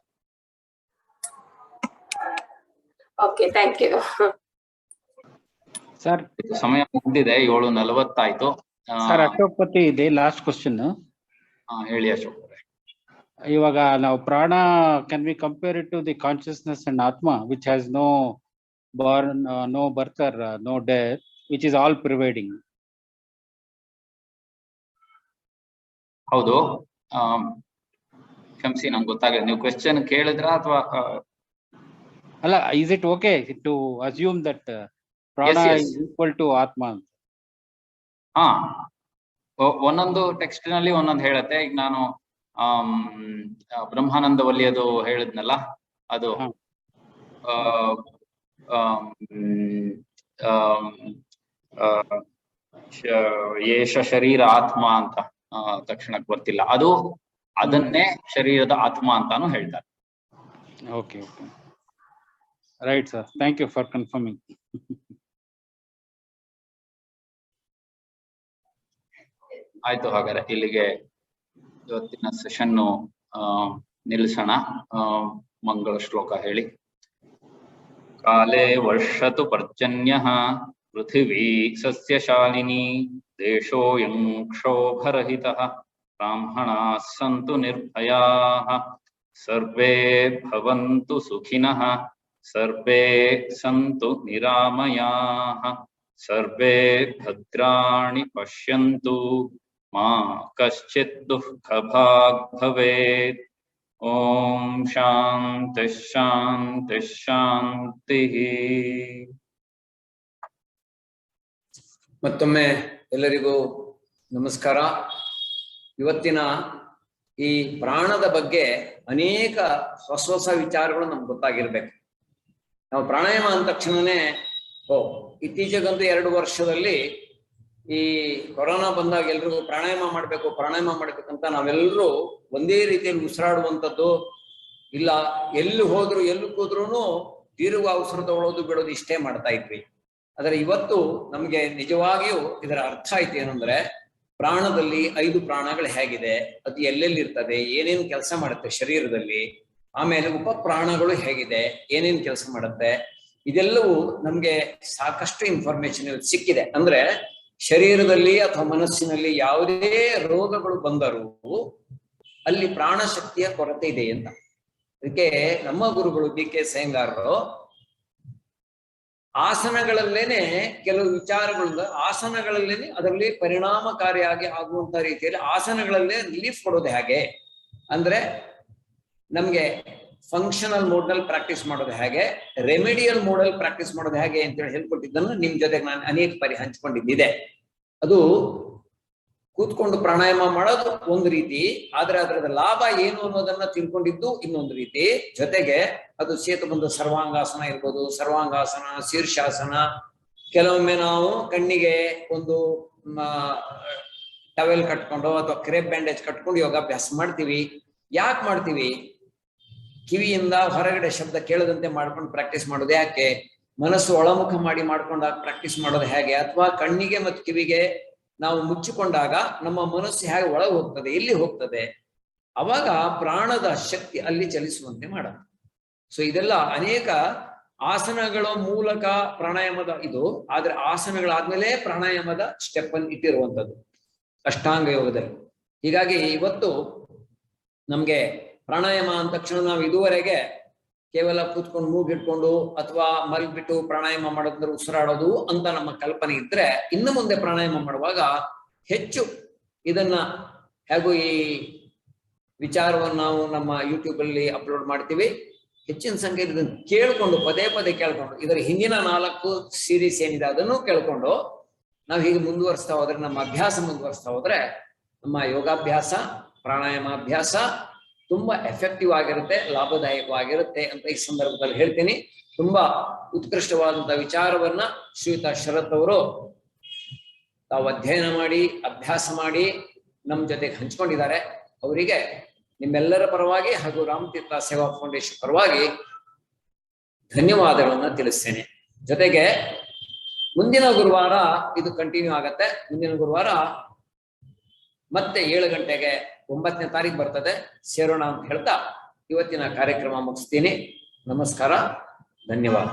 Okay, thank you sir. ಸಮಯ ಮುಗ್ದಿದೆ, 7:40 ಆಯ್ತು ಸರ್. ಅಶೋಕ್ ಇದೆ ಲಾಸ್ಟ್ ಕ್ವಶನ್. ಹೇಳಿ ಅಶೋಕ್. ಇವಾಗ ನಾವು prana, can we compare it to the consciousness and atma which has no born, no birth or no death, which is all pervading? ಹೌದು. ಕ್ಷಮಿಸಿ, ನಂಗೆ ಗೊತ್ತಾಗಲ್ಲ ನೀವು ಕ್ವೆಶ್ಚನ್ ಕೇಳಿದ್ರ ಅಥವಾ ಅಲ್ಲ. is it okay to assume that prana is equal to atma? ಒಂದೊಂದು text ನಲ್ಲಿ ಒಂದೊಂದು ಹೇಳತ್ತೆ. ಈಗ ನಾನು ಬ್ರಹ್ಮಾನಂದ ವಲ್ಲಿಯದು ಹೇಳಿದ್ನಲ್ಲ, ಅದು ಏಷ ಶರೀರ ಆತ್ಮ ಅಂತ ತಕ್ಷಣಕ್ಕೆ ಬರ್ತಿಲ್ಲ. ಅದು ಅದನ್ನೇ ಶರೀರದ ಆತ್ಮ ಅಂತಾನು ಹೇಳ್ತಾರೆ. Okay, okay. Right, sir. Thank you for confirming. ಆಯ್ತು, ಹಾಗಾದ್ರೆ ಇಲ್ಲಿಗೆ ಇವತ್ತಿನ ಸೆಷನ್ ನಿಲ್ಲಿಸೋಣ. ಮಂಗಳ ಶ್ಲೋಕ ಹೇಳಿ. ಕಾಲೇ ವರ್ಷತು ಪರ್ಜನ್ಯಃ ಪೃಥಿವೀ ಸಸ್ಯಶಾಲಿನಿ ದೇಶೋಯಂ ಕ್ಷೋಭರಹಿತಃ ಬ್ರಾಹ್ಮಣಾಃ ಸಂತು ನಿರ್ಭಯಾಃ ಸರ್ವೇ ಭವಂತು ಸುಖಿನಃ ಸರ್ವೇ ಸಂತು ನಿರಾಮಯಾಃ ಸರ್ವೇ ಭದ್ರಾಣಿ ಪಶ್ಯಂತು ಮಾ ಕಶ್ಚಿತ್ ದುಃಖಭಾಗ್ ಭವೇತ್. ಓಂ ಶಾಂತಿ ಶಾಂತಿ ಶಾಂತಿ. ಮತ್ತೊಮ್ಮೆ ಎಲ್ಲರಿಗೂ ನಮಸ್ಕಾರ. ಇವತ್ತಿನ ಈ ಪ್ರಾಣದ ಬಗ್ಗೆ ಅನೇಕ ಹೊಸ ಹೊಸ ವಿಚಾರಗಳು ನಮ್ಗೆ ಗೊತ್ತಾಗಿರ್ಬೇಕು. ನಾವು ಪ್ರಾಣಾಯಾಮ ಅಂದ ತಕ್ಷಣನೇ ಇತ್ತೀಚೆಗಂತೂ 2 ವರ್ಷದಲ್ಲಿ ಈ ಕೊರೋನಾ ಬಂದಾಗ ಎಲ್ರಿಗೂ ಪ್ರಾಣಾಯಾಮ ಮಾಡ್ಬೇಕಂತ ನಾವೆಲ್ಲರೂ ಒಂದೇ ರೀತಿಯಲ್ಲಿ ಉಸಿರಾಡುವಂಥದ್ದು ಇಲ್ಲ. ಎಲ್ಲಿ ಹೋದ್ರು ಎಲ್ಲಿ ಕೂದ್ರೂ ದೀರ್ಘ ಉಸಿರು ತಗೊಳ್ಳೋದು ಬಿಡೋದು ಇಷ್ಟೇ ಮಾಡ್ತಾ ಇದ್ವಿ. ಆದರೆ ಇವತ್ತು ನಮ್ಗೆ ನಿಜವಾಗಿಯೂ ಇದರ ಅರ್ಥ ಆಯ್ತು. ಏನಂದ್ರೆ ಪ್ರಾಣದಲ್ಲಿ 5 ಪ್ರಾಣಗಳು ಹೇಗಿದೆ, ಅದು ಎಲ್ಲೆಲ್ಲಿ ಇರ್ತದೆ, ಏನೇನು ಕೆಲಸ ಮಾಡುತ್ತೆ ಶರೀರದಲ್ಲಿ, ಆಮೇಲೆ ಉಪ ಪ್ರಾಣಗಳು ಹೇಗಿದೆ, ಏನೇನು ಕೆಲಸ ಮಾಡುತ್ತೆ, ಇದೆಲ್ಲವೂ ನಮ್ಗೆ ಸಾಕಷ್ಟು ಇನ್ಫಾರ್ಮೇಶನ್ ಸಿಕ್ಕಿದೆ. ಅಂದ್ರೆ ಶರೀರದಲ್ಲಿ ಅಥವಾ ಮನಸ್ಸಿನಲ್ಲಿ ಯಾವುದೇ ರೋಗಗಳು ಬಂದರೂ ಅಲ್ಲಿ ಪ್ರಾಣಶಕ್ತಿಯ ಕೊರತೆ ಇದೆ ಅಂತ. ಅದಕ್ಕೆ ನಮ್ಮ ಗುರುಗಳು BK ಸೆಂಗಾರರು ಆಸನಗಳಲ್ಲೇನೆ ಕೆಲವು ವಿಚಾರಗಳಿಂದ ಆಸನಗಳಲ್ಲೇನೆ ಅದರಲ್ಲಿ ಪರಿಣಾಮಕಾರಿಯಾಗಿ ಆಗುವಂತ ರೀತಿಯಲ್ಲಿ ಆಸನಗಳಲ್ಲೇ ರಿಲೀಫ್ ಕೊಡೋದು ಹೇಗೆ ಅಂದ್ರೆ ನಮ್ಗೆ ಫಂಕ್ಷನಲ್ ಮೋಡ್ನಲ್ಲಿ ಪ್ರಾಕ್ಟೀಸ್ ಮಾಡೋದು ಹೇಗೆ, ರೆಮಿಡಿಯಲ್ ಮೋಡಲ್ ಪ್ರಾಕ್ಟೀಸ್ ಮಾಡೋದು ಹೇಗೆ ಅಂತೇಳಿ ಹೇಳ್ಕೊಟ್ಟಿದ್ದನ್ನು ನಿಮ್ ಜೊತೆಗೆ ನಾನು ಅನೇಕ ಬಾರಿ ಹಂಚ್ಕೊಂಡಿದ್ದಿದೆ. ಅದು ಕೂತ್ಕೊಂಡು ಪ್ರಾಣಾಯಾಮ ಮಾಡೋದು ಒಂದು ರೀತಿ, ಆದ್ರೆ ಅದರದ ಲಾಭ ಏನು ಅನ್ನೋದನ್ನ ತಿಳ್ಕೊಂಡಿದ್ದು ಇನ್ನೊಂದು ರೀತಿ. ಜೊತೆಗೆ ಅದು ಸೇತುಬಂಧ ಸರ್ವಾಂಗಾಸನ ಇರ್ಬೋದು, ಸರ್ವಾಂಗಾಸನ, ಶೀರ್ಷಾಸನ. ಕೆಲವೊಮ್ಮೆ ನಾವು ಕಣ್ಣಿಗೆ ಒಂದು ಟವೆಲ್ ಕಟ್ಕೊಂಡು ಅಥವಾ ಕ್ರೇಪ್ ಬ್ಯಾಂಡೇಜ್ ಕಟ್ಕೊಂಡು ಯೋಗಾಭ್ಯಾಸ ಮಾಡ್ತೀವಿ. ಯಾಕೆ ಮಾಡ್ತೀವಿ? ಕಿವಿಯಿಂದ ಹೊರಗಡೆ ಶಬ್ದ ಕೇಳದಂತೆ ಮಾಡ್ಕೊಂಡು ಪ್ರಾಕ್ಟೀಸ್ ಮಾಡೋದು ಯಾಕೆ? ಮನಸ್ಸು ಒಳಮುಖ ಮಾಡಿ ಮಾಡ್ಕೊಂಡಾಗ ಪ್ರಾಕ್ಟೀಸ್ ಮಾಡೋದು ಹೇಗೆ? ಅಥವಾ ಕಣ್ಣಿಗೆ ಮತ್ತು ಕಿವಿಗೆ ನಾವು ಮುಚ್ಚಿಕೊಂಡಾಗ ನಮ್ಮ ಮನಸ್ಸು ಹೇಗೆ ಒಳಗೆ ಹೋಗ್ತದೆ, ಎಲ್ಲಿ ಹೋಗ್ತದೆ, ಅವಾಗ ಪ್ರಾಣದ ಶಕ್ತಿ ಅಲ್ಲಿ ಚಲಿಸುವಂತೆ ಮಾಡುತ್ತೆ. ಸೊ ಇದೆಲ್ಲ ಅನೇಕ ಆಸನಗಳ ಮೂಲಕ ಪ್ರಾಣಾಯಾಮದ ಇದು. ಆದ್ರೆ ಆಸನಗಳಾದ್ಮೇಲೆ ಪ್ರಾಣಾಯಾಮದ ಸ್ಟೆಪ್ ಅನ್ನು ಇಟ್ಟಿರುವಂಥದ್ದು ಅಷ್ಟಾಂಗ ಯೋಗದಲ್ಲಿ. ಹೀಗಾಗಿ ಇವತ್ತು ನಮ್ಗೆ ಪ್ರಾಣಾಯಾಮ ಅಂದ ತಕ್ಷಣ ನಾವು ಇದುವರೆಗೆ ಕೇವಲ ಕೂತ್ಕೊಂಡು ಮೂಗಿಟ್ಕೊಂಡು ಅಥವಾ ಮಲ್ಬಿಟ್ಟು ಪ್ರಾಣಾಯಾಮ ಮಾಡೋದಂದ್ರೆ ಉಸಿರಾಡೋದು ಅಂತ ನಮ್ಮ ಕಲ್ಪನೆ ಇದ್ರೆ, ಇನ್ನು ಮುಂದೆ ಪ್ರಾಣಾಯಾಮ ಮಾಡುವಾಗ ಹೆಚ್ಚು ಇದನ್ನ ಹಾಗೂ ಈ ವಿಚಾರವನ್ನು ನಾವು ನಮ್ಮ ಯೂಟ್ಯೂಬ್ ಅಲ್ಲಿ ಅಪ್ಲೋಡ್ ಮಾಡ್ತೀವಿ. ಹೆಚ್ಚಿನ ಸಂಖ್ಯೆ ಇದನ್ನು ಕೇಳ್ಕೊಂಡು ಪದೇ ಕೇಳ್ಕೊಂಡು ಇದರ ಹಿಂದಿನ 4 ಸೀರೀಸ್ ಏನಿದೆ ಅದನ್ನು ಕೇಳ್ಕೊಂಡು ನಾವು ಹೀಗೆ ಮುಂದುವರಿಸ್ತಾ ಹೋದ್ರೆ, ನಮ್ಮ ಅಭ್ಯಾಸ ಮುಂದುವರಿಸ್ತಾ ಹೋದ್ರೆ ನಮ್ಮ ಯೋಗಾಭ್ಯಾಸ ಪ್ರಾಣಾಯಾಮಾಭ್ಯಾಸ ತುಂಬಾ ಎಫೆಕ್ಟಿವ್ ಆಗಿರುತ್ತೆ, ಲಾಭದಾಯಕವಾಗಿರುತ್ತೆ ಅಂತ ಈ ಸಂದರ್ಭದಲ್ಲಿ ಹೇಳ್ತೀನಿ. ತುಂಬಾ ಉತ್ಕೃಷ್ಟವಾದಂತಹ ವಿಚಾರವನ್ನ ಶ್ರೀಯುತ ಶರತ್ ಅವರು ತಾವು ಅಧ್ಯಯನ ಮಾಡಿ ಅಭ್ಯಾಸ ಮಾಡಿ ನಮ್ಮ ಜೊತೆಗೆ ಹಂಚ್ಕೊಂಡಿದ್ದಾರೆ. ಅವರಿಗೆ ನಿಮ್ಮೆಲ್ಲರ ಪರವಾಗಿ ಹಾಗೂ ರಾಮತೀರ್ಥ ಸೇವಾ ಫೌಂಡೇಶನ್ ಪರವಾಗಿ ಧನ್ಯವಾದಗಳನ್ನ ತಿಳಿಸ್ತೇನೆ. ಜೊತೆಗೆ ಮುಂದಿನ ಗುರುವಾರ ಇದು ಕಂಟಿನ್ಯೂ ಆಗತ್ತೆ. ಮುಂದಿನ ಗುರುವಾರ ಮತ್ತೆ 7 ಗಂಟೆಗೆ 9ನೇ ತಾರೀಕು ಬರ್ತದೆ, ಸೇರೋಣ ಅಂತ ಹೇಳ್ತಾ ಇವತ್ತಿನ ಕಾರ್ಯಕ್ರಮ ಮುಗಿಸ್ತೀನಿ. ನಮಸ್ಕಾರ, ಧನ್ಯವಾದ.